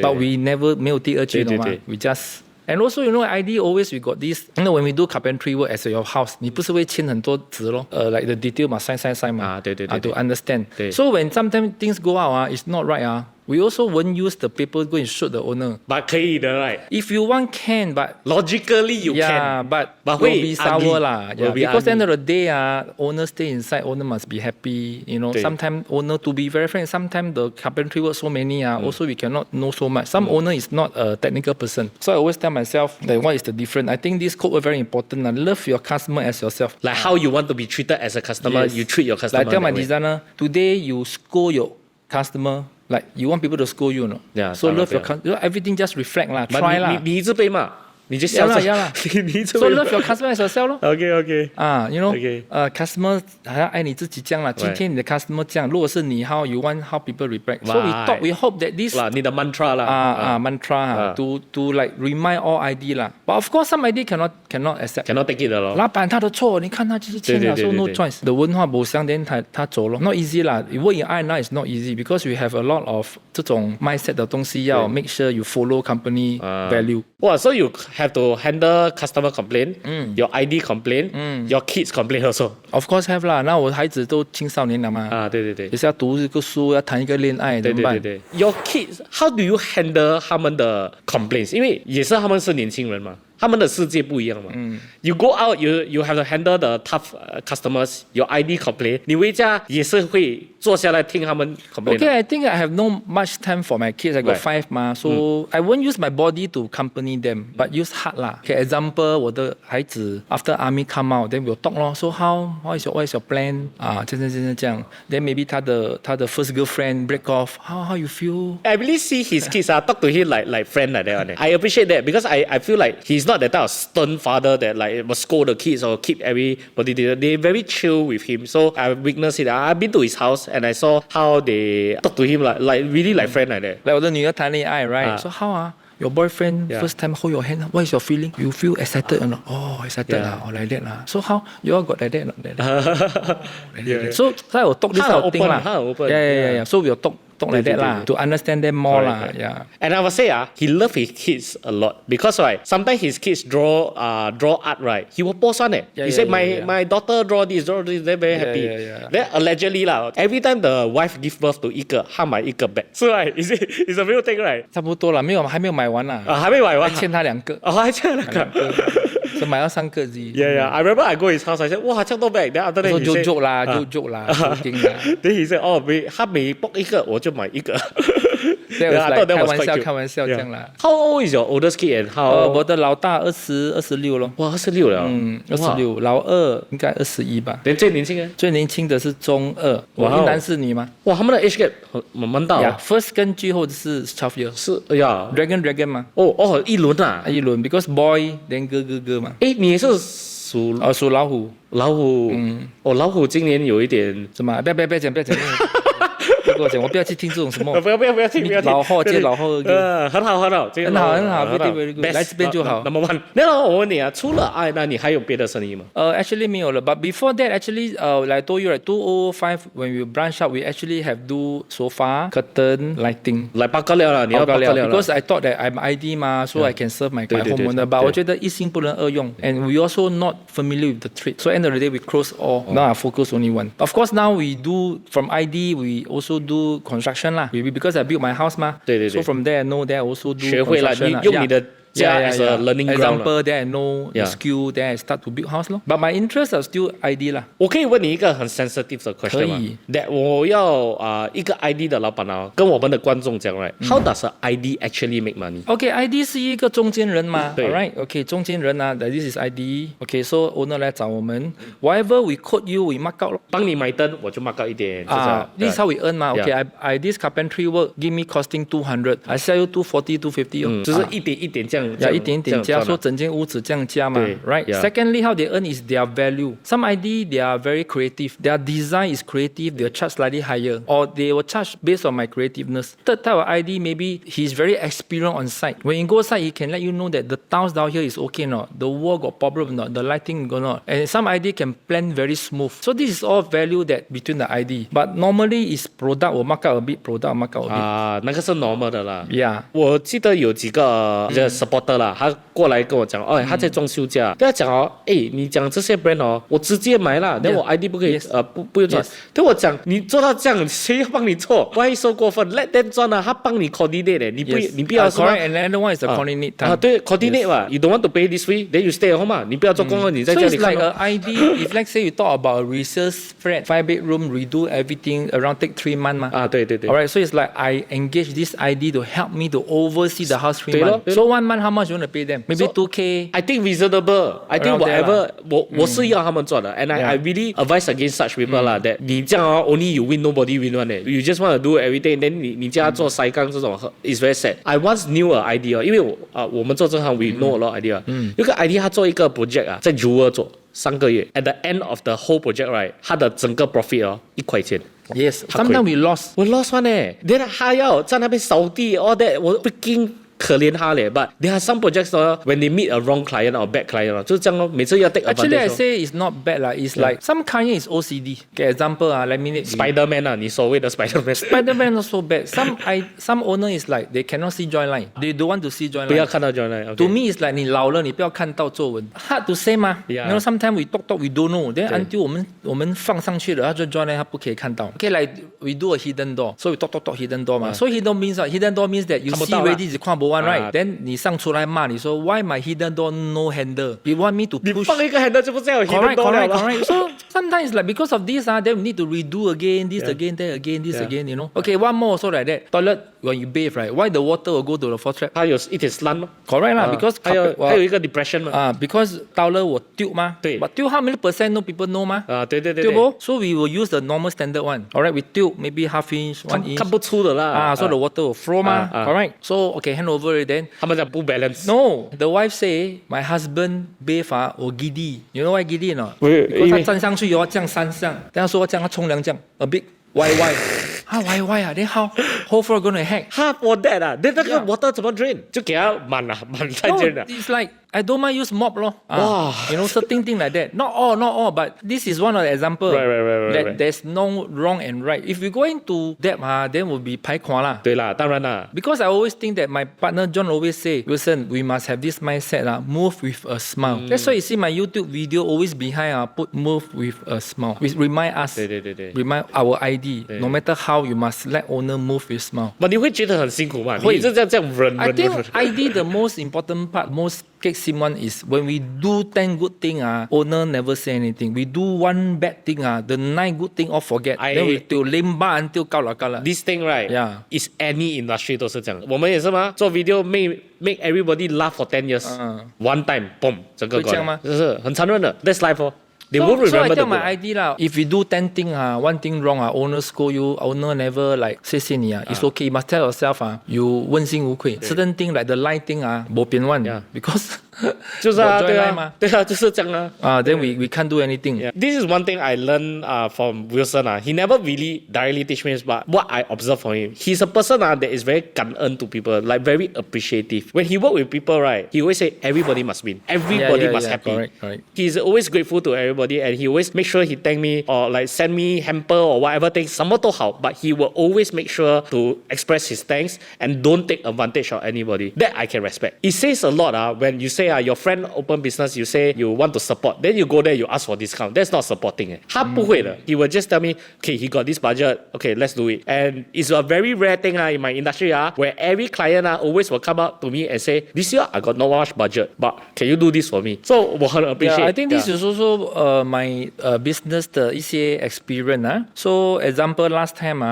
But we never 没有第二句的嘛。We just and also you know ID always we got this. You know when we do carpentry work as your house, 你不是会签很多字咯？like the detail 嘛sign嘛。对。To understand. So when sometimes things go out it's not right we also won't use the paper go and shoot the owner. But 可以的 right? If you want can, but logically you can. But will be sour lah. Yeah, because end of the day owner stay inside, owner must be happy. You know, sometimes owner to be very frank, sometimes the carpentry work so many also we cannot know so much. Some owner is not a technical person. So I always tell myself that what is the difference. I think this code was very important. Love your customer as yourself. Like how you want to be treated as a customer, you treat your customer. Like I tell my designer, today you scold your customer. Like you want people to scold you, no? Yeah. So love your customer. Everything just reflect lah. Try lah. 你一直被骂，你就笑着。So love your customer as yourself 咯。Okay. You know, customer 好像爱你自己这样啦。今天你的 customer 这样，如果是你 how you want how people react. So we hope that this 你的 mantra 啦。mantra to like remind all ID 啦。But of course some ID cannot accept. Cannot take it 的咯。老板他的错，你看他就是签了，so no choice. The 文化不相then 他走咯。Not easy 啦。Work in R&R is not easy because we have a lot of 这种 mindset 的东西要 make sure you follow company value. Wow, so you have to handle customer complaint, your ID complaint, your kids complaint also. Of course have 啦，那我孩子都青少年了嘛。对。也是要读一个书，要谈一个恋爱，怎么办？对。Your kids, how do you handle 他们的 complaints？ 因为也是他们是年轻人嘛。他们的世界不一样嘛。You go out, you have to handle the tough customers. Your ID complaint. 你回家也是会坐下来听他们 complain. Okay, I think I have no much time for my kids. I got 5嘛，so I won't use my body to accompany them, but use heart 啦。Okay, example, 我的孩子 after army come out, then we'll talk 咯。So what is your plan? 这样。Then maybe 他的 first girlfriend break off. How you feel? I really see his kids talk to him like friend like that. I appreciate that because I feel like he's not that type of stern father that like must scold the kids or keep everybody. They very chill with him. So I witnessed it. I've been to his house and I saw how they talk to him like really like friend like that. Like 我的女儿谈恋爱 right? So how your boyfriend first time hold your hand. What is your feeling? You feel excited or not? Oh, excited or like that lah. So how you all got like that? Like that. So 他有 talk this kind of thing 啦。Yeah. So we will talk like that lah to understand them more lah. Yeah. And I would say he love his kids a lot because right sometimes his kids draw art right he will post on it. He said my daughter draw this they're very happy. Then allegedly lah every time the wife give birth to 一个他买一个 bag. So right it's a real thing right? 差不多啦，还没有买完啦。还没买完，还欠他2个。还欠2个。所以买到3个字。Yeah. I remember I go his house. I said, 哇，这么多 bag. Then after that he said, joke 啦，joke 啦，joking 啦。Then he said, 他每 book 一个，我就买一个。开玩笑这样啦。How old is your oldest kid and how? 我的老大26咯。哇，26了。26，老二应该21吧。最年轻的？最年轻的是中2，我一男4女嘛。哇，他们的 age gap 蛮大。First 跟最后是12 years。是，哎呀 ，Dragon 嘛。一轮啊。一轮 ，because boy then 哥嘛。你也是属老虎。老虎今年有一点什么？不要讲。不要跟我讲，我不要去听这种什么。不要听。老后接老后。很好，很好，very good，来这边就好。Number one， 那我问你除了那你还有别的生意吗？Actually 没有了 ，but before that actually like I told you right, 2005 when we branch out, we actually have do sofa, curtain, lighting。来八卦料了，你要八卦料了。Because I thought that I'm ID 嘛，so I can serve my homeowner。But 我觉得一心不能二用 ，and we also not familiar with the trade. So end of the day we close all. Now I focus only one. Of course now we do from ID we also do construction 啦。Because I built my house 嘛。对。So from there I know that I also do 学会了，你用你的家 as a learning ground. Example, then I know the skill, then I start to build house 咯。But my interests are still ID 啦。我可以问你一个很 sensitive 的 question 吗？可以。That 我要一个 ID 的老板跟我们的观众讲 ，How does a ID actually make money? Okay, ID 是一个中间人嘛。对。Alright, okay， 中间人啊 ，this is ID. Okay, so owner 来找我们 ，whatever we quote you, we mark out 咯。帮你买灯，我就 mark out 一点。this is how we earn 嘛。Okay, I this carpentry work give me costing 200, I sell you 240, 250。就是一点一点这样。一点点加，说整间屋子这样加嘛 ，right? Secondly, how they earn is their value. Some ID they are very creative. Their design is creative. They'll charge slightly higher, or they will charge based on my creativeness. Third type of ID, maybe he's very experienced on site. When you go site, he can let you know that the tiles down here is okay or not, the wall got problem or not, the lighting got not. And some ID can plan very smooth. So this is all value that between the ID. But normally is product will mark out a bit, product mark out a bit. 啊，那个是 normal 的啦。Yeah. 我记得有几个supporter 啦，他过来跟我讲，哦，他在装修家，跟他讲哦，哎，你讲这些 brand 哦，我直接买啦，但我 ID 不可以不用赚。跟我讲，你做到这样，谁要帮你做？Why so 过分 ？Let them 赚啊，他帮你 coordinate 你不要说。Correct. And another one is the coordinate time. 啊，对 ，coordinate 嘛，you don't want to pay this way, then you stay at home 嘛，你不要做工了，你在家里 So it's like an ID. If let's say you talk about a resale flat, 5 bedroom, redo everything around take 3 months 嘛。啊，对。Alright, so it's like I engage this ID to help me to oversee the house 3 months. So 1 month, how much you want to pay them? Maybe 2K. I think reasonable. I think whatever. 我是要他们赚的 ，and I really advise against such people 啦。That 你这样only you win, nobody win one. You just want to do everything, then 你叫他做筛缸这种，is very sad. I once knew a idea，因为我们做这行 we know a lot of idea。有个 idea 他做一个 project 啊，在 Jewel 做3个月 ，at the end of the whole project right， 他的整个 profit 哦1块钱。Yes, sometimes we lost. 我 lost one 呢 ，then 他要在那边扫地 all that， 我 freaking 可怜他嘞。But there are some projects when they meet a wrong client or bad client 就是这样咯，每次要 take advantage。 Actually, I say it's not bad lah. It's like some client is OCD. Okay, example let me Spider-Man 啊，你所谓的 Spider-Man。Spider-Man not so bad. Some owner is like they cannot see join line. They don't want to see join line. 不要看到 join line。To me, it's like 你老了，你不要看到皱纹。Hard to say 嘛。You know, sometimes we talk we don't know. Then until 我们放上去了，他就 join line 他不可以看到。Okay, like we do a hidden door. So we talk hidden door 嘛。So hidden means hidden door means that you see already 是看不完 right? Then 你上出来骂你说 Why my hidden door no handle? You want me to push? 你放一个 handle 就不是有 hidden door 了。Correct. So sometimes like because of this then we need to redo again, this again, that again, this again, you know. Okay, one more also like that. Toilet when you bathe right, why the water will go to the force trap? 它有一点 slant 咯。Correct 啦，because 还有一个 depression 嘛。because toilet 我丢嘛。对。But 丢 how many percent no people know 嘛？对。对不？ So we will use the normal standard one. Alright, we 丢 maybe half inch, 1 inch. 看不出的啦。So the water will flow 嘛。Alright. So okay, hand over then. 他们讲不 balance。No, the wife say my husband bathe 我 giddy. You know why giddy or not? 因为他站上去这样山上，等下说这样他冲凉这样 a bit why 啊 why 啊 then how whole floor gonna hack half for that 啊 then 那个 water 怎么 drain 就给他满在这了。 It's like I don't mind use mop 咯。You know certain thing like that. Not all, but this is one of the example. Right. That there's no wrong and right. If we go into that then will be 排款啦。对啦，当然啦。Because I always think that my partner John always say, Wilson, we must have this mindset move with a smile. That's why you see my YouTube video always behind put move with a smile. Which remind us, 对 remind our ID. No matter how, you must let owner move with smile. 你会觉得很辛苦吗？你就这样忍。I think ID the most important part, most Simon is when we do 10 good thing owner never say anything. We do 1 bad thing the 9 good thing all forget. Then we till lemba until 高了。 This thing right, is any industry 都是这样。我们也是吗？做 video make everybody laugh for 10 years. One time, boom， 整个关了。就是很残忍的。That's life 哦。They won't remember. So I tell my ID lah, if you do 10 things, 1 thing wrong, owner scold you, owner never like 谢谢你 it's okay. You must tell yourself you 问心无愧. Certain thing like the lie thing 没变 one because 就是对啊，就是这样then we can't do anything. This is one thing I learned from Wilson He never really directly teach me, but what I observe from him, he's a person that is very 感恩 to people, like very appreciative. When he work with people, right, he always say everybody must win, everybody must happy. Correct. He's always grateful to everybody, and he always make sure he thank me or like send me hamper or whatever things, 什么都好, but he will always make sure to express his thanks and don't take advantage of anybody. That I can respect. It says a lot when you say your friend open business, you say you want to support, then you go there, you ask for discount. That's not supporting. 他不会的. He will just tell me, okay, he got this budget, okay, let's do it. And it's a very rare thing in my industry where every client always will come up to me and say, this year I got no much budget, but can you do this for me? So 我很 appreciate. I think this is also my business 的一些 experience. So example last time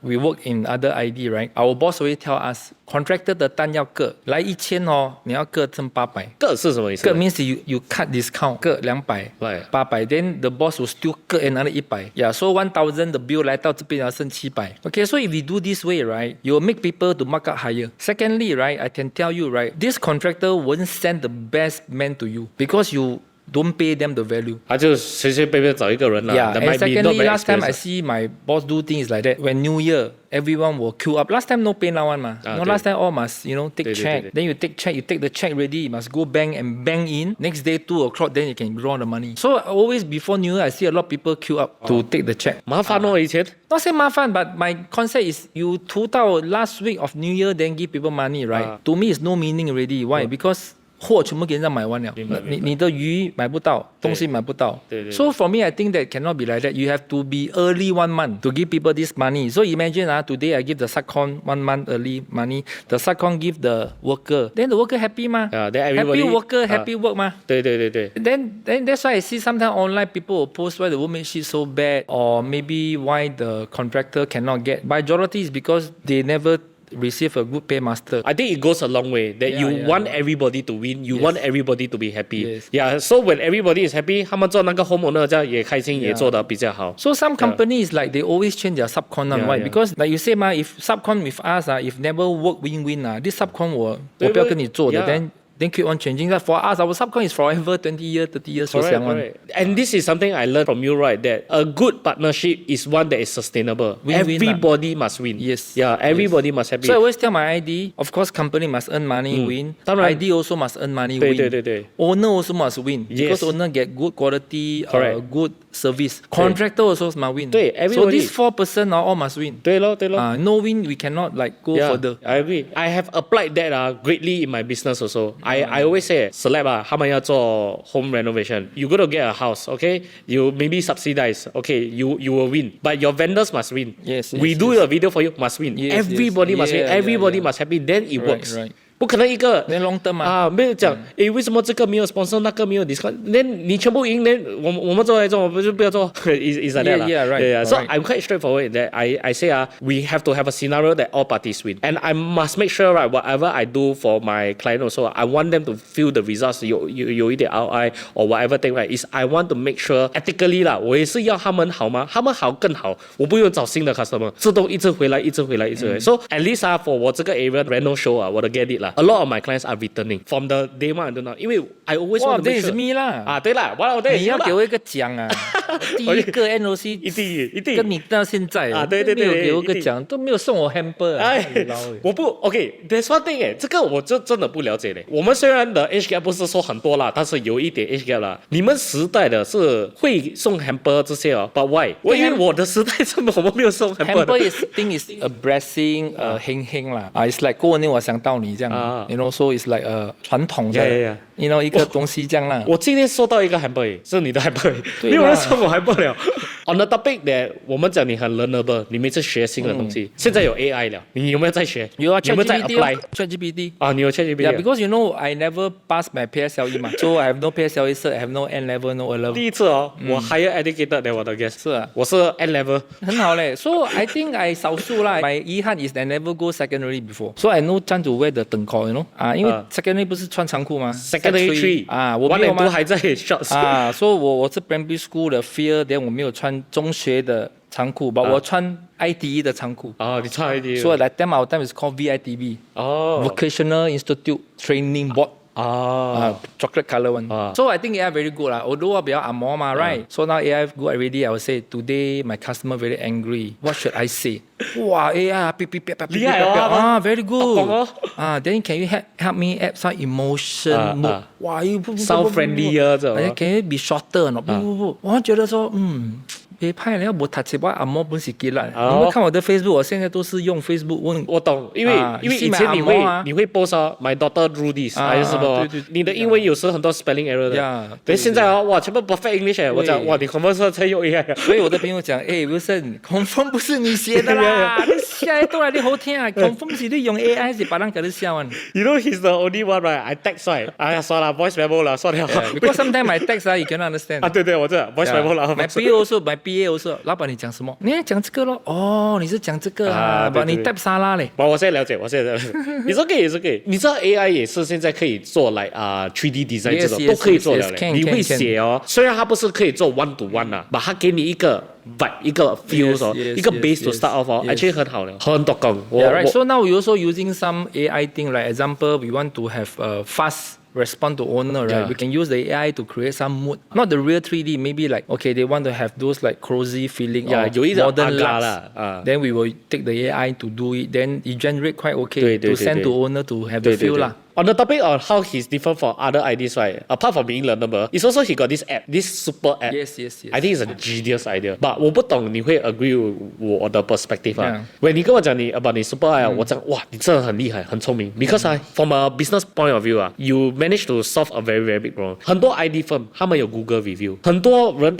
we work in other ID, right? Our boss always tell us, contractor 的单要各，来1000哦，你要各挣800。各是什么意思？各 means you cut discount， 各200， 800 ，then the boss will still 各 another 100。Yeah, so 1000 the bill 来到这边要剩700。Okay, so if we do this way, right, you will make people to mark up higher. Secondly, right, I can tell you, right, this contractor won't send the best man to you because you don't pay them the value. 他就随随便便找一个人啦。Yeah, and secondly, last time I see my boss do things like that. When New Year, everyone will queue up. Last time no PayNow one ma. No, last time all must take check. Then you take check, you take the check ready, you must go bank and bank in. Next day 2 o'clock, then you can draw the money. So always before New Year, I see a lot of people queue up to take the check. 麻烦哦，以前。Not say 麻烦 but my concept is you 涂到 last week of New Year, then give people money, right? To me, it's no meaning already. Why? Because 货全部给人家买完了，你的鱼买不到，东西买不到。So for me, I think that cannot be like that. You have to be early 1 month to give people this money. So imagine today I give the subcon 1 month early money. The subcon give the worker. Then the worker happy ma. Then everybody, happy worker happy work ma. 对。Then that's why I see sometimes online people will post why the workmanship so bad, or maybe why the contractor cannot get. Majority is because they never receive a good paymaster. I think it goes a long way that you want everybody to win, you want everybody to be happy. Yes. Yeah, so when everybody is happy, 他们做那个 homeowner 这样也开心，也做得比较好。So some companies like they always change their subcon. Why? Because like you say ma, if subcon with us if never work win-win this subcon 我不要跟你做的 then keep on changing. Like for us, our subcon is forever 20 years, 30 years. Correct. And this is something I learned from you, right? That a good partnership is one that is sustainable. Win-win everybody must win. Yes. Yeah, everybody must happy. So I always tell my ID, of course, company must earn money, win. ID also must earn money, win. 对。 Owner also must win. Because owner get good quality, good service. Contractor also must win. 对 So these 4% all must win. 对咯。No win, we cannot like go further. I agree. I have applied that greatly in my business also. I always say, celeb 他们要做 home renovation. You got to get a house, okay? You maybe subsidize, okay? You will win, but your vendors must win. Yes. We do a video for you, must win. Everybody must win. Everybody must happy. Then it works. Right. 不可能一个 then long term 没有讲为什么这个没有 sponsor 那个没有 discount then 你全部赢 then 我们做来做我们就不要做 is like that right. So I'm quite straightforward that I say we have to have a scenario that all parties win and I must make sure right whatever I do for my client also I want them to feel the results 有一点 ROI or whatever thing right is I want to make sure ethically 啦我也是要他们好吗他们好更好我不用找新的 customer 自动一直回来 so at least for 我这个 area reno show 我的 get it 啦A lot of my clients are returning from the day one until now. 因为 I always want to make sure. That is me 啦。对啦，你要给我一个奖第一个 NOC 一定跟你到现在对没有给我个奖都没有送我 hamper 我不 OK。There's one thing 这个我就真的不了解嘞。我们虽然的 age gap 不是说很多啦，但是有一点 age gap 啦。你们时代的是会送 hamper 这些，but why？我以为我的时代根本我们没有送 hamper。hamper is a blessing， 嘿嘿啦，it's like 过年我想到你这样。You know, so it's like 传统的 you know 一个东西这样啦。我今天收到一个 hamper 是你的 hamper 没有人送我 hamper 了。On the topic that 我们讲你很 learnable 你每次学新的东西现在有 AI 了你有没有在学有有没有在 apply ChatGPT 你有 ChatGPT because you know I never pass my PSLE 嘛so I have no PSLE cert I have no N level no O level 第一次我 higher educated than 我的 guest 是我是 N level 很好嘞 so I think I 少数啦 my 遗憾 is I never go secondary before so I no chance to wear the 等考 you know 因为 secondary 不是穿长裤吗 secondary 3我没有吗还在 shorts so 我是 primary school 的 fear then 我没有穿中学的长裤 but 我穿 ITE 的长裤你穿 ITE so like that our time is called VITB Vocational Institute Training Board chocolate color one so I think AI very good lah although 我比较按摩嘛 right so now AI good already I will say today my customer very angry what should I say 哇 AI 厉害very good then can you help me add some emotion mood 哇 sound friendly 这种 can it be shorter 不我觉得说别拍了，要我读册我按摩本是几难。你们看我的 Facebook， 我现在都是用 Facebook 问。我懂，因为以前你会 post my daughter do this 还是什么？你的英文有时很多 spelling error 的。对，现在哇，全部 perfect English 我讲哇，你 confirm 是在用 AI。所以我的朋友讲，Wilson confirm 不是你写的啦，你写都来你好听啊 ，confirm 是你用 AI 是别人给你写完。You know he's the only one right? I text right， 哎呀，算了 ，voice memo 了，算了。Because sometimes my text you cannot understand。对，我这 voice memo 了。My P also my P PA 我说老板你讲什么？你要讲这个咯。哦，你是讲这个啊？把你 type 沙拉嘞。我现在了解，你说可以，你知道 AI 也是现在可以做来3D design 这种都可以做了嘞。你会写哦，虽然它不是可以做 one to one 啊，把它给你一个 vibe 一个 feel 哦，一个 base to start off 哦，actually 很好了，很多工。Right. So now we also using some AI thing, like example, we want to have fast respond to owner, right? We can use the AI to create some mood, not the real 3D. Maybe like okay, they want to have those like cozy feeling, modern lux. Then we will take the AI to do it. Then it generate quite okay to send to owner to have the feel lah. On the topic of how he's different from other IDs, right? Apart from being learnable, it's also he got this app, this super app. Yes. I think it's a genius idea. But 我不懂你会 agree with 我的 perspective 啊。When 你跟我讲你 about 你 super app，我讲哇，你真的很厉害，很聪明。Because from a business point of view you manage to solve a very very big problem. 很多 ID firm 他们有 Google review， 很多人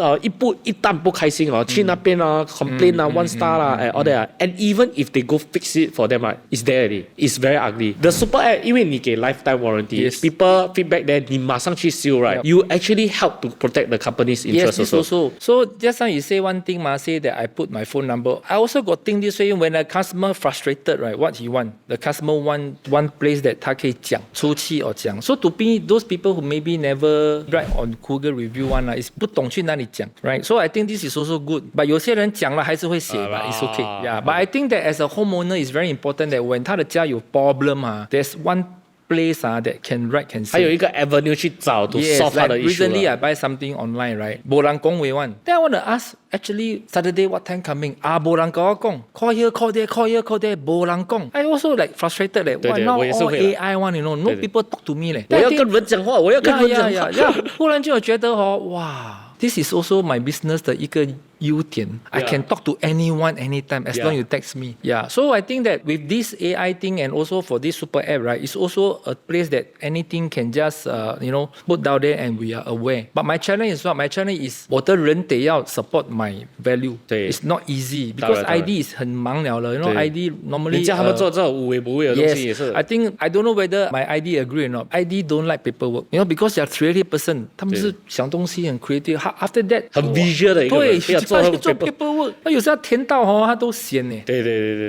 一旦不开心去那边complain one star all that and even if they go fix it for them it's there already. It's very ugly. The super app 因为你给lifetime warranty. People feedback that 你马上去修 right? You actually help to protect the company's interest also. So just now you say one thing say that I put my phone number. I also got think this way when a customer frustrated, right? What he want? The customer want one place that 他可以讲出气 or 讲. So to be those people who maybe never write on Google review one is 不懂去哪里讲 right? So I think this is also good. But 有些人讲了还是会写 but it's okay. Yeah. But I think that as a homeowner it's very important that when 他的家有 problem there's one place that can write can say. 还有一个 avenue 去找 to solve 它的 issue. Recently I buy something online, right? 没人讲话 one. Then I want to ask, actually Saturday what time coming? 没人跟我讲 call here, call there, call here, call there. 没人讲 I also like frustrated why now all AI one, you know, no people talk to me 我要跟人讲话，我要跟人讲话。忽然就觉得哇 this is also my business 的一个优点 I can talk to anyone anytime as long you text me. Yeah. So I think that with this AI thing and also for this super app, right, it's also a place that anything can just put down there and we are aware. But my challenge is what? My challenge is 我的人得要 support my value. It's not easy because ID is 很忙了了 ID normally 你叫他们做这种无为不为的东西也是 I think I don't know whether my ID agree or not. ID don't like paperwork. Because they are creative person. 他们是想东西很 creative. After that 很 visual 的一个人，做 paperwork， 那有时候填到他都嫌呢。对。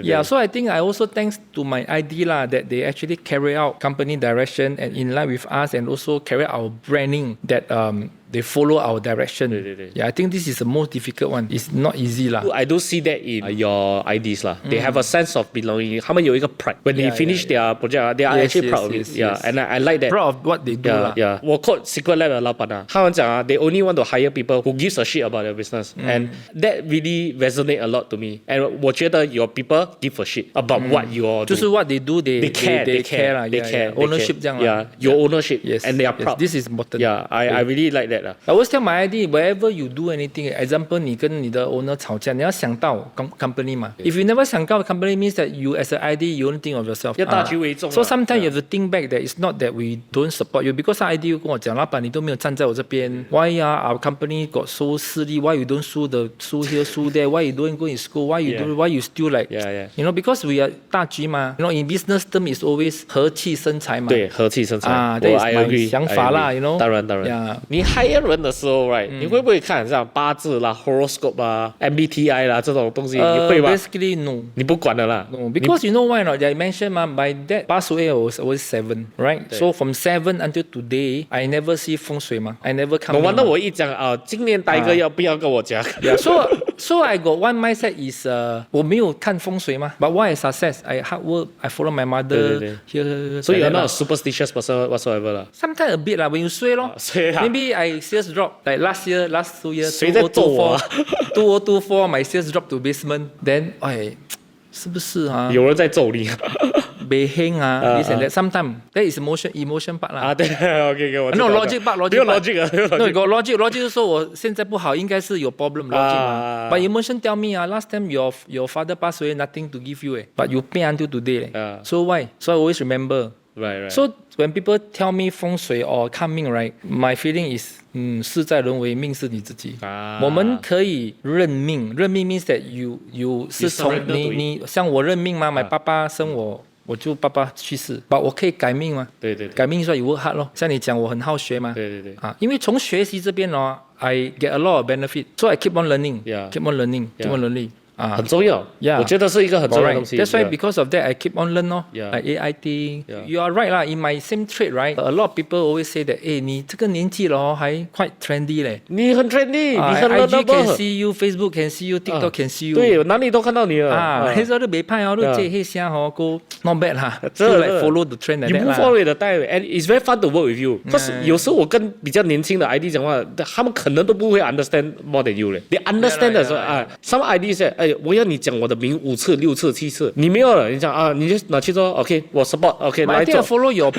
Yeah, so I think I also thanks to my ID that they actually carry out company direction and in line with us and also carry out our branding that they follow our direction. Yeah, I think this is the most difficult one. It's not easy lah. I do see that in your IDs lah. They have a sense of belonging. 他们有一个 pride. When they finish their project, they are actually proud of it. Yeah, and I like that. Proud of what they do lah. Yeah. 我 quote Secret Lab 的老板他们讲they only want to hire people who gives a shit about their business. And that really resonate a lot to me. And 我觉得 your people give a shit about what you're doing. 就是 what they do, they care lah. They care. Ownership 这样啦。Yeah, your ownership. Yes. And they are proud. This is important. Yeah, I really like that. I always tell my ID, wherever you do anything, example 你跟你的 owner 吵架，你要想到 company 嘛。If you never 想到 company means that you as an ID, you only think of yourself. 要大局为重。So sometimes you have to think back that it's not that we don't support you because ID 跟我讲，老板你都没有站在我这边。Why our company got so 势利 Why you don't sue here, sue there? Why you don't go in school? Why you still like? Because we are 大局嘛。in business term is always 和气生财嘛。对，和气生财。that is my 想法啦。当然。你 hire 人的时候 ，right？你会不会看像八字啦、horoscope 啊、MBTI 啦这种东西？你会吗 ？Basically no。你不管的啦。No, because you know why not? I mentioned my dad passed away was 7, right? So from 7 until today, I never see 风水嘛 I never come. 我那我一讲今年大哥要不要跟我讲 ？Yeah, so I got one mindset is 我没有看风水嘛 But why I success? I hard work. I follow my mother. 对。So you're not a superstitious person whatsoever 啦。Sometimes a bit 啦 when you 衰咯。Maybe I sales drop like last 2 years. 谁在揍我？2024 my sales drop to basement. Then 是不是有人在揍你。被黑this and that. Sometimes that is emotion part 啦。对 ，OK， 我知道。No logic part， 没有 logic 啊。No， 有 logic 就是说我现在不好，应该是有 problem logic 嘛。But emotion tell me last time your father passed away, nothing to give you but you pay until today. So why? So I always remember. Right. So when people tell me 风水 or 看命 right, my feeling is 事在人为，命是你自己。我们可以认命means that you 是从你像我认命嘛，my 爸爸生我就爸爸去世，我可以改命吗？对。改命说 you work hard 咯。像你讲我很好学嘛。对。因为从学习这边 I get a lot of benefit. So I keep on learning. Yeah. Keep on learning. Yeah. Keep on learning. 很重要， Yeah. 我觉得是一个很重要的东西。 That's why because of that I keep on learn Yeah. like AI thing. Yeah. You are right lah. In my same trade, right? A lot of people always say that, 你这个年纪了还 quite trendy 嘞。你很 trendy， 你很 IG can learnable。 see you, Facebook can see you, TikTok can see you. 对，哪里都看到你了。那时候都没派哦，都这些声哦，go not bad 啦。真 就 的 like follow the trend like You that move 啦。 forward the time, and it's very fun to work with you. Because 有时候我跟比较年轻的 ID 讲话，他们可能都不会 understand more than you 嘞。They understand 的时候啊，some ID 是我要你讲我的名5次、6次、7次，你没有了，你讲啊，你就拿去做 OK， 我 support OK 来 I think 做 I。follow your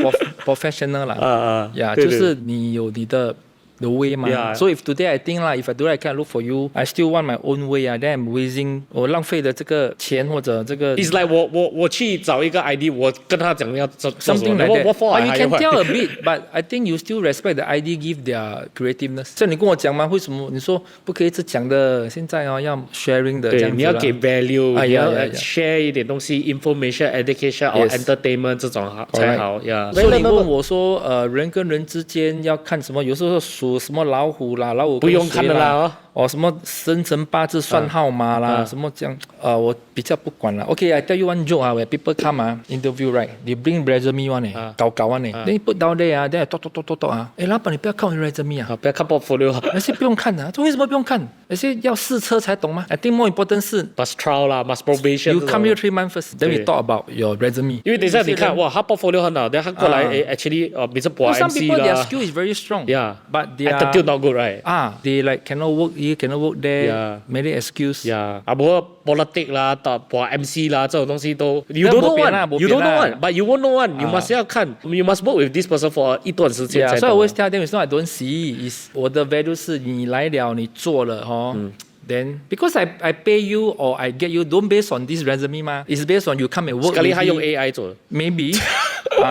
professional 啦。呀，就是你有你的。The way 嘛 Yeah. So if today I think if I do I can't look for you, I still want my own way then I'm wasting 我浪费的这个钱或者这个 It's like 我去找一个 ID， 我跟他讲要做 something like that. 我 for You can tell a bit, but I think you still respect the ID give their creativeness. 像你跟我讲嘛，为什么你说不可以一直讲的？现在要 sharing 的这样子啦。对，你要给 value， 你要 share 一点东西 ，information、education or entertainment 这种才好呀。所以你问我说，人跟人之间要看什么？有时候属什么老虎啦，老虎不用看的啦什么生辰八字算号码啦，什么这样，我比较不管啦。Okay, I tell you one joke where people come interview right, they bring resume one 搞one then you put down there then I talk 老板你不要看我的 resume 不要看 portfolio， 那些不用看的，为什么不用看？那些要试车才懂吗？I think more important 是 must trial 啦 ，must probation。 You come here 3 months first, then we talk about your resume。 因为等一下你看，哇，他 portfolio 很好，但他过来actually 每次播 MC 啦。 Some people their skill is very strong, yeah, but their attitude not good, right? They like cannot work here, cannot work there, many excuse. Yeah，不过 politics 啦，播 MC 啦，这种东西都 you don't know one, you don't know one, but you won't know one. You must 要看 ，you must work with this person for 一段时间才懂。所以我 always tell them, it's not I don't see, is 我的 value 是你来了，你做了Then because I pay you or I get you, don't based on this resume 嘛 ，it's based on you come and work. sekali 他用 AI 做的 ，maybe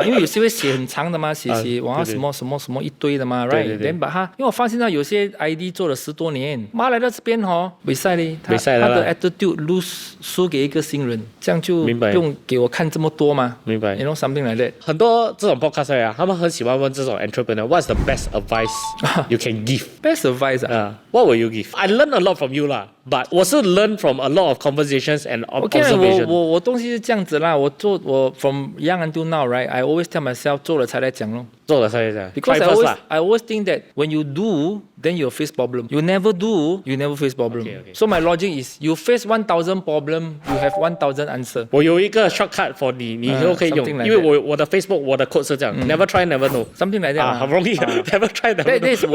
因为有些会写很长的嘛，写哇什么一堆的嘛 ，right？ Then but 因为我发现到有些 ID 做了10多年，妈来到这边没赛嘞，他的 attitude 输给一个新人，这样就不用给我看这么多嘛，明白 ？You know something like that。很多这种 podcast 啊，他们很喜欢问这种 entrepreneur，what's the best advice you can give？ Best advice What will you give? I learn a lot from you 啦，but 我是 learn from a lot of conversations and observation。我东西是这样子啦，我 from young until now, right? I always tell myself 做了才来讲咯。做了才讲 Because I always think that when you do, then you face problem. You never do, you never face problem. Okay. So my logic is, you face 1,000 problem, you have 1,000 answer. 我有一个 shortcut for 你，你都可以用，因为我的 Facebook 我的 code 是这样，never try never know。 Something like that 很容易 ，never try never know。 That is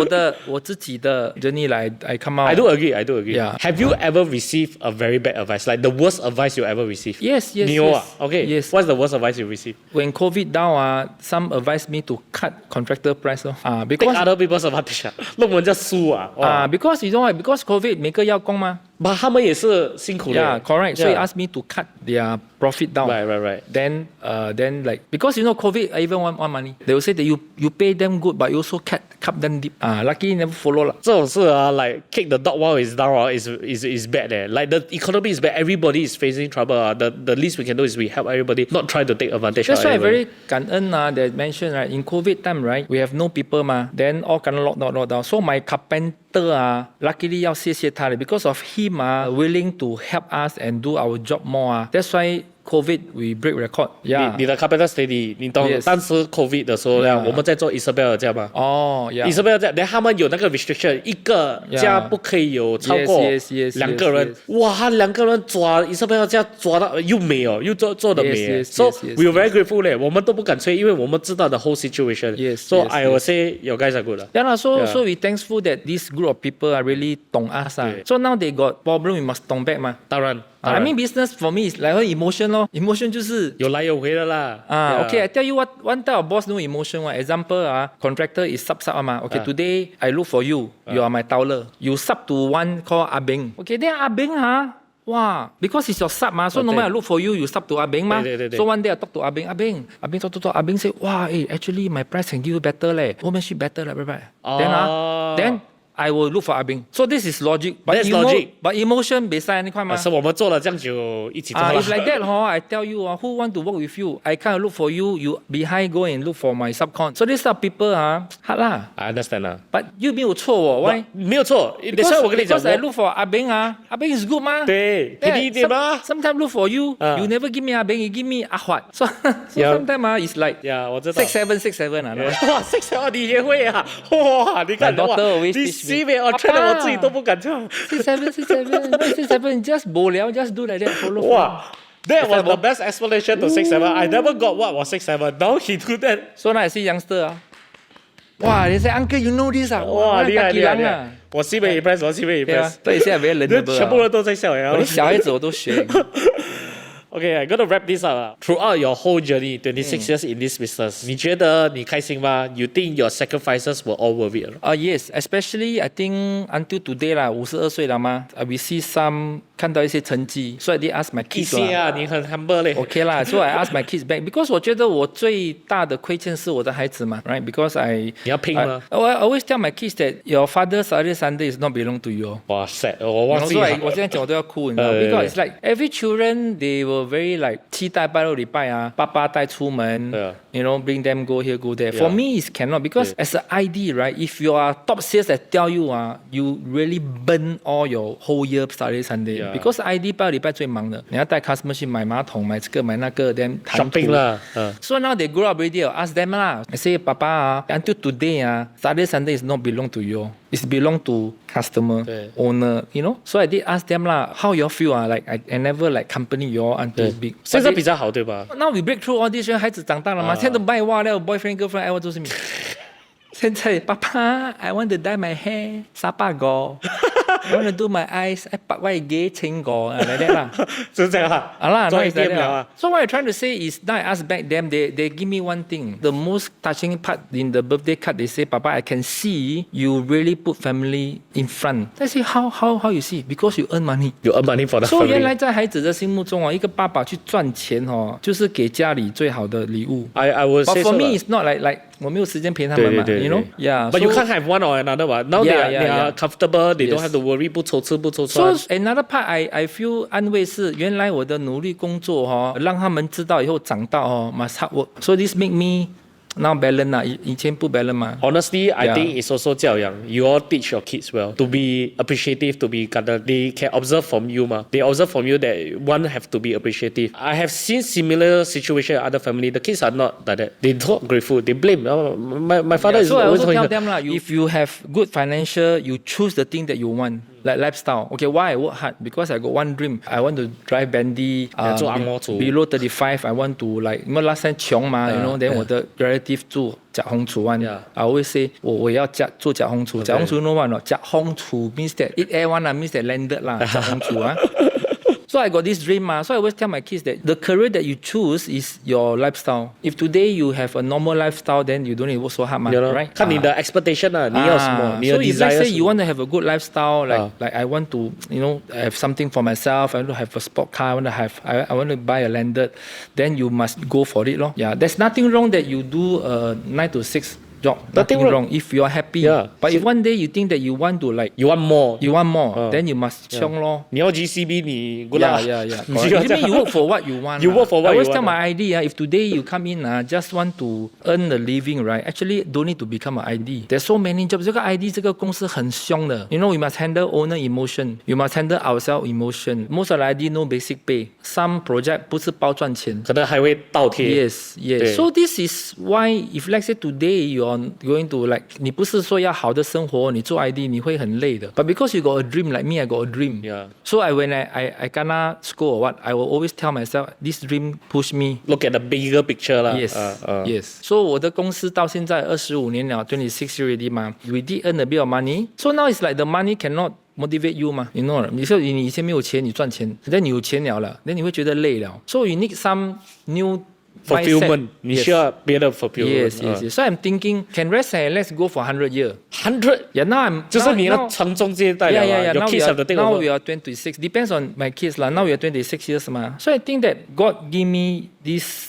我自己的 journey 来 I come out. I do agree. Yeah. Have you ever received a very bad advice, like the worst advice you ever received? Yes. 你有啊 ？Okay. Yes. What's the worst advice you received? When COVID down some advise me to cut contractor price Take because other people's advantage 弄人家输啊。because you know why? Because COVID 每个要工嘛。他们也是辛苦的。Yeah, correct. So he asked me to cut their profit down. Right. Then like because you know COVID, I even want money. They will say that you pay them good, but you also cut them deep. Lucky never follow 啦。这种事like kick the dog while it's down is bad Like the economy is bad, everybody is facing trouble The least we can do is we help everybody, not try to take advantage. That's why I very 感恩they mentioned right in COVID time right, we have no people嘛, then all kind of lock down. So my carpenter luckily 要谢谢他的 because of him willing to help us and do our job more That's why COVID we break record. Yeah. 你的 carpenter steady， 你懂当时 COVID 的时候呢，我们在做 Isabel 这样嘛。Isabel 这样，然后他们有那个 restriction， 一个家不可以有超过2个人。哇，他2个人抓 Isabel 这样抓到又美又做得美。So we are very grateful 嘞，我们都不敢吹，因为我们知道 the whole situation. So I will say your guys are good. Yeah, so we thankful that this group of people are really 懂 us. So now they got problem, we must 懂 back 嘛。当然。I mean business for me is like emotion 咯 ，emotion 就是有来有回的啦。Okay, I tell you what, one type of boss no emotion Example contractor is sub嘛。Okay, today I look for you, you are my tailor. You sub to one called Ah Beng. Okay, then Ah Beng wow, because it's your sub so no matter I look for you, you sub to Ah Beng嘛。So one day I talk to Ah Beng, talk, Ah Beng say, wow, actually my price can give you better workmanship better Then I will look for Abing. So this is logic. That's logic. But emotion 别晒你看嘛。所以我们做了这样久，一起做了。If like that, I tell you, who want to work with you? I can't look for you. You behind go and look for my subcon. So this type of people, hard lah. I understand 啦。But you 没有错哦 ，why？ 没有错，所以我跟你讲 ，because I look for 阿炳，阿炳 is good 嘛。对，便宜一点嘛。Sometimes look for you, you never give me 阿炳 you give me 阿华。So sometimes is like 我知道 6-7啊。哇，6-7你也会啊？哇，你看哇，你西北我吹得我自己都不敢唱。6-7 just 无聊 just do like that follow。哇。That was the best explanation to 6-7. I never got what was 6-7. Now he do that. So now I see youngster 啊。哇，你 say uncle you know this 啊？哇，厉害厉害！我西北 impress， 我西北 impress。所以现在别人的全部人都在笑呀。我的小孩子我都学。Okay, I'm gonna wrap this up. Throughout your whole journey, 26 years in this business, 你觉得你开心吗？ You think your sacrifices were all worth it? Yes, especially I think until today 啦，52岁了嘛，we see some 看到一些成绩，所以 I did ask my kids 一些啊，你很 humble 嘞。Okay 啦，所以 I ask my kids back because 我觉得我最大的亏欠是我的孩子嘛 ，right? Because 你要拼吗？ I always tell my kids that your father Saturday Sunday is not belong to you. 哇塞，我忘记了。我现在讲我都要哭，你知道 ？Because it's like every children they were very like 期待拜六礼拜啊，爸爸带出门 ，you know bring them go here go there. For me is cannot because as an ID right, if you are top sales that tell you you really burn all your whole year Saturday Sunday. Because ID 拜六礼拜最忙的，你要带 customer 去买马桶，买这个买那个 ，then shopping 啦。So now they grow up already, I ask them 啦，I say 爸爸until today Saturday Sunday is not belong to you. It's belong to customer, owner, you know. So I did ask them 啦 how you all feel like I never like company you all until big. 现在比较好对吧 ？Now we break through all this， 孩子长大了嘛，现在都卖袜了 ，boyfriend girlfriend 爱我做什么？现在爸爸 I want to dye my hair 300個 I want to do my eyes 100幾千個 like that 啦，就這樣啊？啦，做掂了。So what I'm trying to say is now I ask back them they give me one thing the most touching part in the birthday card they say Papa I can see you really put family in front. I say how you see because you earn money. You earn money for the family. 所以原來在孩子的心目中一個爸爸去賺錢就是給家裡最好的禮物。I would say so. But for me it's not like 我沒有時間陪他們嘛 ，you know? Yeah. But you can't have one or another one. Now they are comfortable. They don't have to worry 不愁吃不愁穿。So another part I feel 安慰是原來我的努力工作讓他們知道以後長大must hard work. So this make me now balance 啦，以前不 balance 嘛。Honestly, I think it's also 教養。You all teach your kids well to be appreciative, to be kind. They can observe from you 嘛。They observe from you that one have to be appreciative. I have seen similar situation in other family. The kids are not like that. They not grateful. They blame. My father is always. So I also tell them lah. If you have good financial, you choose the thing that you want. Like lifestyle. Okay, why I work hard? Because I got one dream. I want to drive Bentley. Below 35, I want to like. 因為 last time 窮嘛 you know. Then 我的 relative 住甲洪厝灣。I always say 我要做甲洪厝。甲洪厝 no one 咯。甲洪厝 means that it air one means that landed 啦。甲洪厝啊。So I got this dream So I always tell my kids that the career that you choose is your lifestyle. If today you have a normal lifestyle, then you don't need to work so hard, right? 看你的 expectation 你要什麼，你的 desire。So if let's say you want to have a good lifestyle, like I want to, you know, have something for myself. I want to have a sport car. I want to buy a landed. Then you must go for it, Yeah, there's nothing wrong that you do 9 to 6. Job. Nothing wrong if you are happy. But if one day you think that you want to like you want more, then you must 衝咯。你要 GCB 你 good luck. Yeah. You work for what you want. You work for what I you always want. tell my ID if today you come in just want to earn a living, right? Actually don't need to become an ID. There's so many jobs. 这个 ID 这个公司很凶的。You know we must handle owner emotion. You must handle ourselves emotion. Most of the ID no basic pay. Some project 不是包賺錢，可能還會倒貼。Yes. So this is why if let's say today you're going to like 你不是說要好的生活，你做 ID 你會很累的。But because you got a dream like me, I got a dream. So when I kena school or what, I will always tell myself this dream push me. Look at the bigger picture 啦。Yes. So 我的公司到現在25年了，26 already 嘛。We did earn a bit of money. So now it's like the money cannot motivate you 嘛 you know 你说你以前沒有錢，你賺錢，但你有錢了，那你會覺得累了。So you need some new fulfillment. 你需要別的 fulfillment. Yes. So I'm thinking, can rest and let's go for 100 years. 100? Yeah, now 就是你要傳宗接代了。Yeah. Your kids have to take over. Now we are 26. Depends on my kids lah. Now we are 26 years 嘛。So I think that God give me this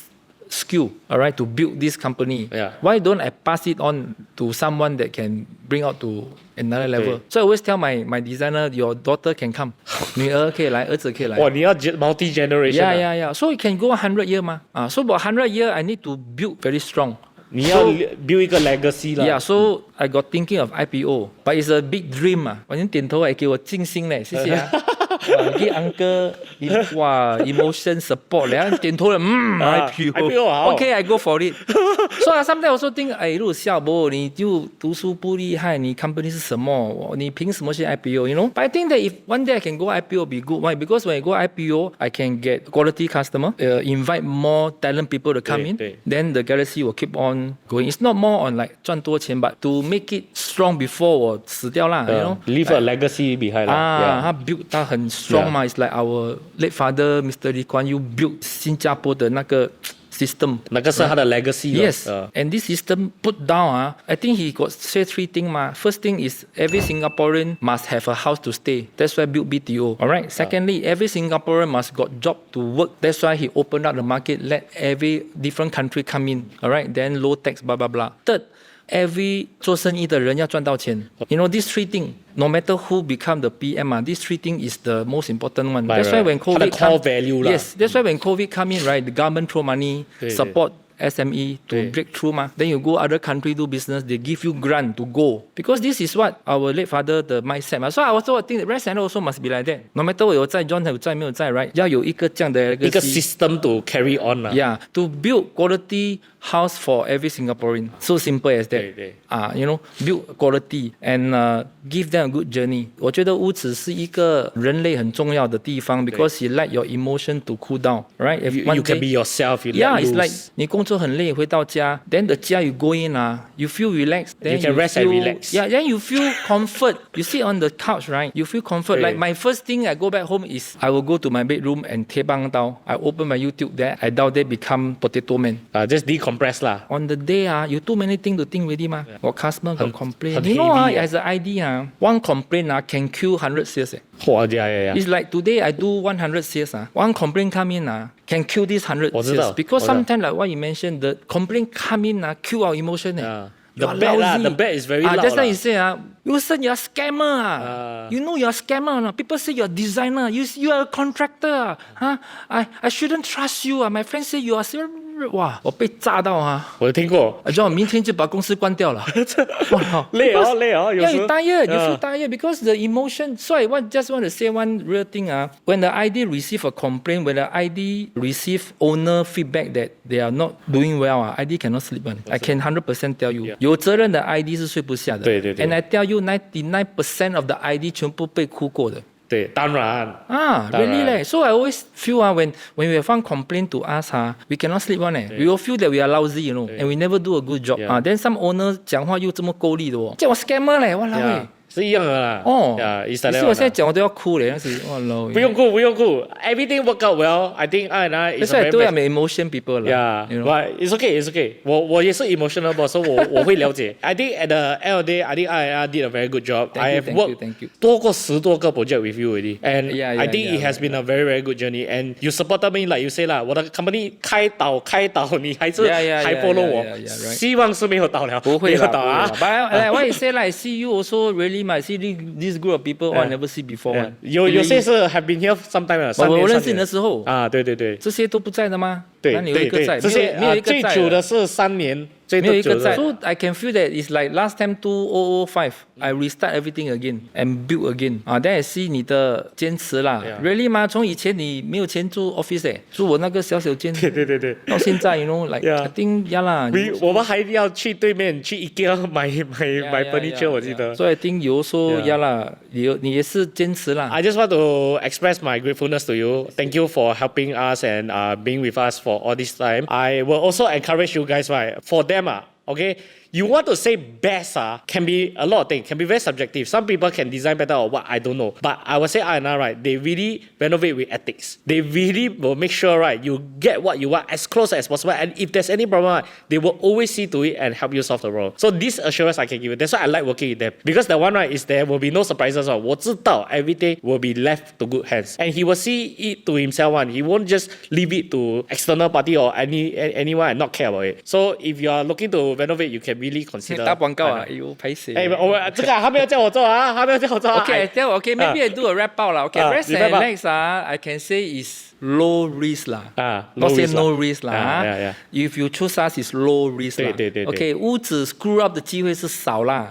skill, all right, to build this company. Yeah. Why don't I pass it on to someone that can bring out to another level? So I always tell my designer, your daughter can come. 女儿可以来，儿子可以来。哇，你要 multi generation. Yeah. So it can go 100 years 嘛。So about 100 years, I need to build very strong. 你要 build 一个 legacy 啦。Yeah, so I got thinking of IPO, but it's a big dream 啊。我已经点头给我静心嘞，谢谢啊。给 uncle 哇 emotion support 咧，点头了IPO 好 OK, I go for it. So I sometimes also think， 如果小波你就读书不厉害，你 company 是什么？你凭什么去 IPO？ You know? But I think that if one day I can go IPO, be good. Why? Because when I go IPO, I can get quality customer, invite more talent people to come in. Then the Galaxy will keep on going. It's not more on like 赚多钱 but to make it strong before 我死掉啦。You know? Leave a legacy behind 啦。他 build 他很 strong 嘛。It's like our late father Mr. Lee Kuan Yew built 新加坡的那个 system. 那个是他的 legacy. Yes. And this system put down, I think he got say 3 things ma. First thing is every Singaporean must have a house to stay. That's why built BTO. Alright. Secondly, every Singaporean must got job to work. That's why he opened up the market, let every different country come in. Alright. Then low tax, blah blah blah. Third, every 做生意的人要赚到钱。You know, these 3 things, no matter who become the PM, these 3 things is the most important one. That's why when COVID core value yes, that's why when COVID come in, right, the government throw money, support SME to break through Then you go other country do business, they give you grant to go. Because this is what our late father the mindset. So I also think that Red Center also must be like that. No matter 我有在 John 有在没有在 right, 要有一个这样的一个 system to carry on Yeah, to build quality house for every Singaporean. So simple as that. You know, build quality and give them a good journey. 我觉得屋子是一个人类很重要的地方 because you let your emotion to cool down, right? If you can be yourself. You yeah, let it's loose. like 你工作很累回到家 then the 家 you go in you feel relaxed. Then you can rest feel, and relax. Yeah, then you feel comfort. You sit on the couch, right? You feel comfort. Like my first thing I go back home is I will go to my bedroom and 贴棒刀. I open my YouTube there. I down there become potato man. Just decompress lah. On the day you too many things to think already ma. Got customer got complain. 很 You know heavy, as an ID one complaint can kill 100 sales. Yeah. It's like today I do 100 sales. One complaint come in can kill this 100 sales. Because sometimes like what you mentioned, the complaint come in kill our emotion. The bad is very loud. Just like you say, Wilson, you're a scammer. You know you're a scammer. People say you're a designer. You are a contractor. I shouldn't trust you. My friend say you are. 哇，我被炸到我有听过。我明天就把公司关掉了。累哦。Yeah, you tired. You feel tired because the emotion. So I just want to say one real thing. When the ID receive a complaint, when the ID receive owner feedback that they are not doing well, ID cannot sleep. I can 100% tell you. 有责任的 ID 是睡不下的。对。And I tell you, 99% of the ID 全部被哭过的。对，当然。Really leh. So I always feel when we have one complaint to us we cannot sleep one We will feel that we are lousy, you know, and we never do a good job. Then some owner 讲话又这么够力的叫我 scammer 嘞，哇啦是一样的啦。你是我现在讲我都要哭嘞，那是哇喽。不用哭，everything work out well. I think I is a very I'm emotion people 啦。Yeah, but it's okay. 我也是 emotional, so 我会了解。I think at the end of the day, I think I did a very good job. I have worked 多过10多个 project with you already, and I think it has been a very very good journey. And you supported me like you say 啦，我的 company 开倒，你还是还 follow 我，希望是没有倒了，不会倒啊。But what you say like see you also really I see this group of people I never see before. 有些是 have been here sometime 了。我认识你的时候对，这些都不在的吗？对，这些没有一个在。最久的是3年。没有一个在。So I can feel that it's like last time 2005 I restart everything again and build again. Then I see 你的坚持啦。Really 吗？从以前你没有钱住 office 住我那个小间。对。到现在 you know like I think 啦。我们还要去对面去 IKEA 买 furniture 我记得。So I think you also 啦，你也是坚持啦。I just want to express my gratefulness to you. Thank you for helping us and being with us for all this time. I will also encourage you guys, right? For them, okay, you want to say best can be a lot of things, can be very subjective. Some people can design better or what, I don't know. But I would say R&R, right, they really renovate with ethics. They really will make sure, right, you get what you want as close as possible. And if there's any problem, right, they will always see to it and help you solve the problem. So this assurance I can give you. That's why I like working with them. Because the one, right, is there will be no surprises. 我知道 everything will be left to good hands. And he will see it to himself one. He won't just leave it to external party or anyone and not care about it. So if you are looking to renovate, you can really consider. 打廣告啊，要拍攝。這個他沒有叫我做啊，他沒有叫我做。Okay, maybe I do a wrap out 啦。Okay, rest and relax I can say is low risk 啦。not say no risk 啦。If you choose us is low risk 啦。對。Okay, 屋子 screw up 的機會是少啦。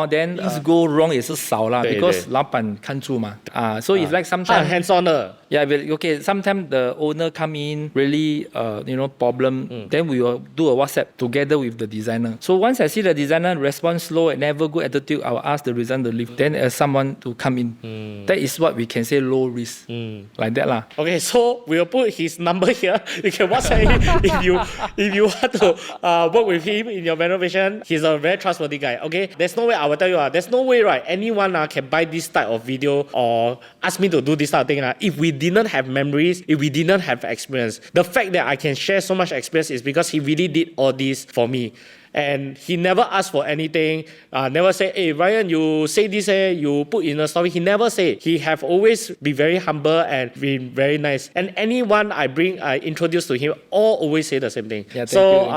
then things go wrong 也是少啦，because 老闆看住嘛。so if like sometimes hands on 的。Yeah, okay. Sometimes the owner come in really, problem. Then we will do a WhatsApp together with the designer. So once I see the designer respond slow and never good attitude, I will ask the designer to leave. Then someone to come in. That is what we can say low risk. Like that lah. Okay, so we will put his number here. You can WhatsApp him if you want to work with him in your renovation. He's a very trustworthy guy. Okay, there's no way I will tell you. There's no way, right? Anyone can buy this type of video or ask me to do this type of thing. If we didn't have memories, if we didn't have experience. The fact that I can share so much experience is because he really did all this for me. And he never asked for anything, never say, hey, Ryan, you say this, you put in a story. He never say. He have always been very humble and been very nice. And anyone I introduce to him, all always say the same thing. Yeah, so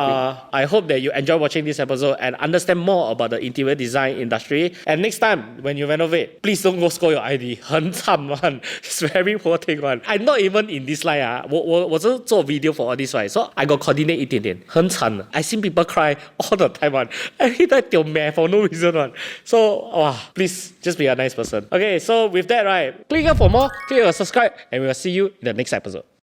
I hope that you enjoy watching this episode and understand more about the interior design industry. And next time, when you renovate, please don't go score your ID. 很惨 one. It's very poor thing one. I'm not even in this line. 我是做 video for all this, right? So I got coordinate 一点点。很惨。I seen people cry all the time one. Every time they're mad for no reason one. So, please just be a nice person. Okay, so with that, right, click here for more, click or subscribe, and we will see you in the next episode.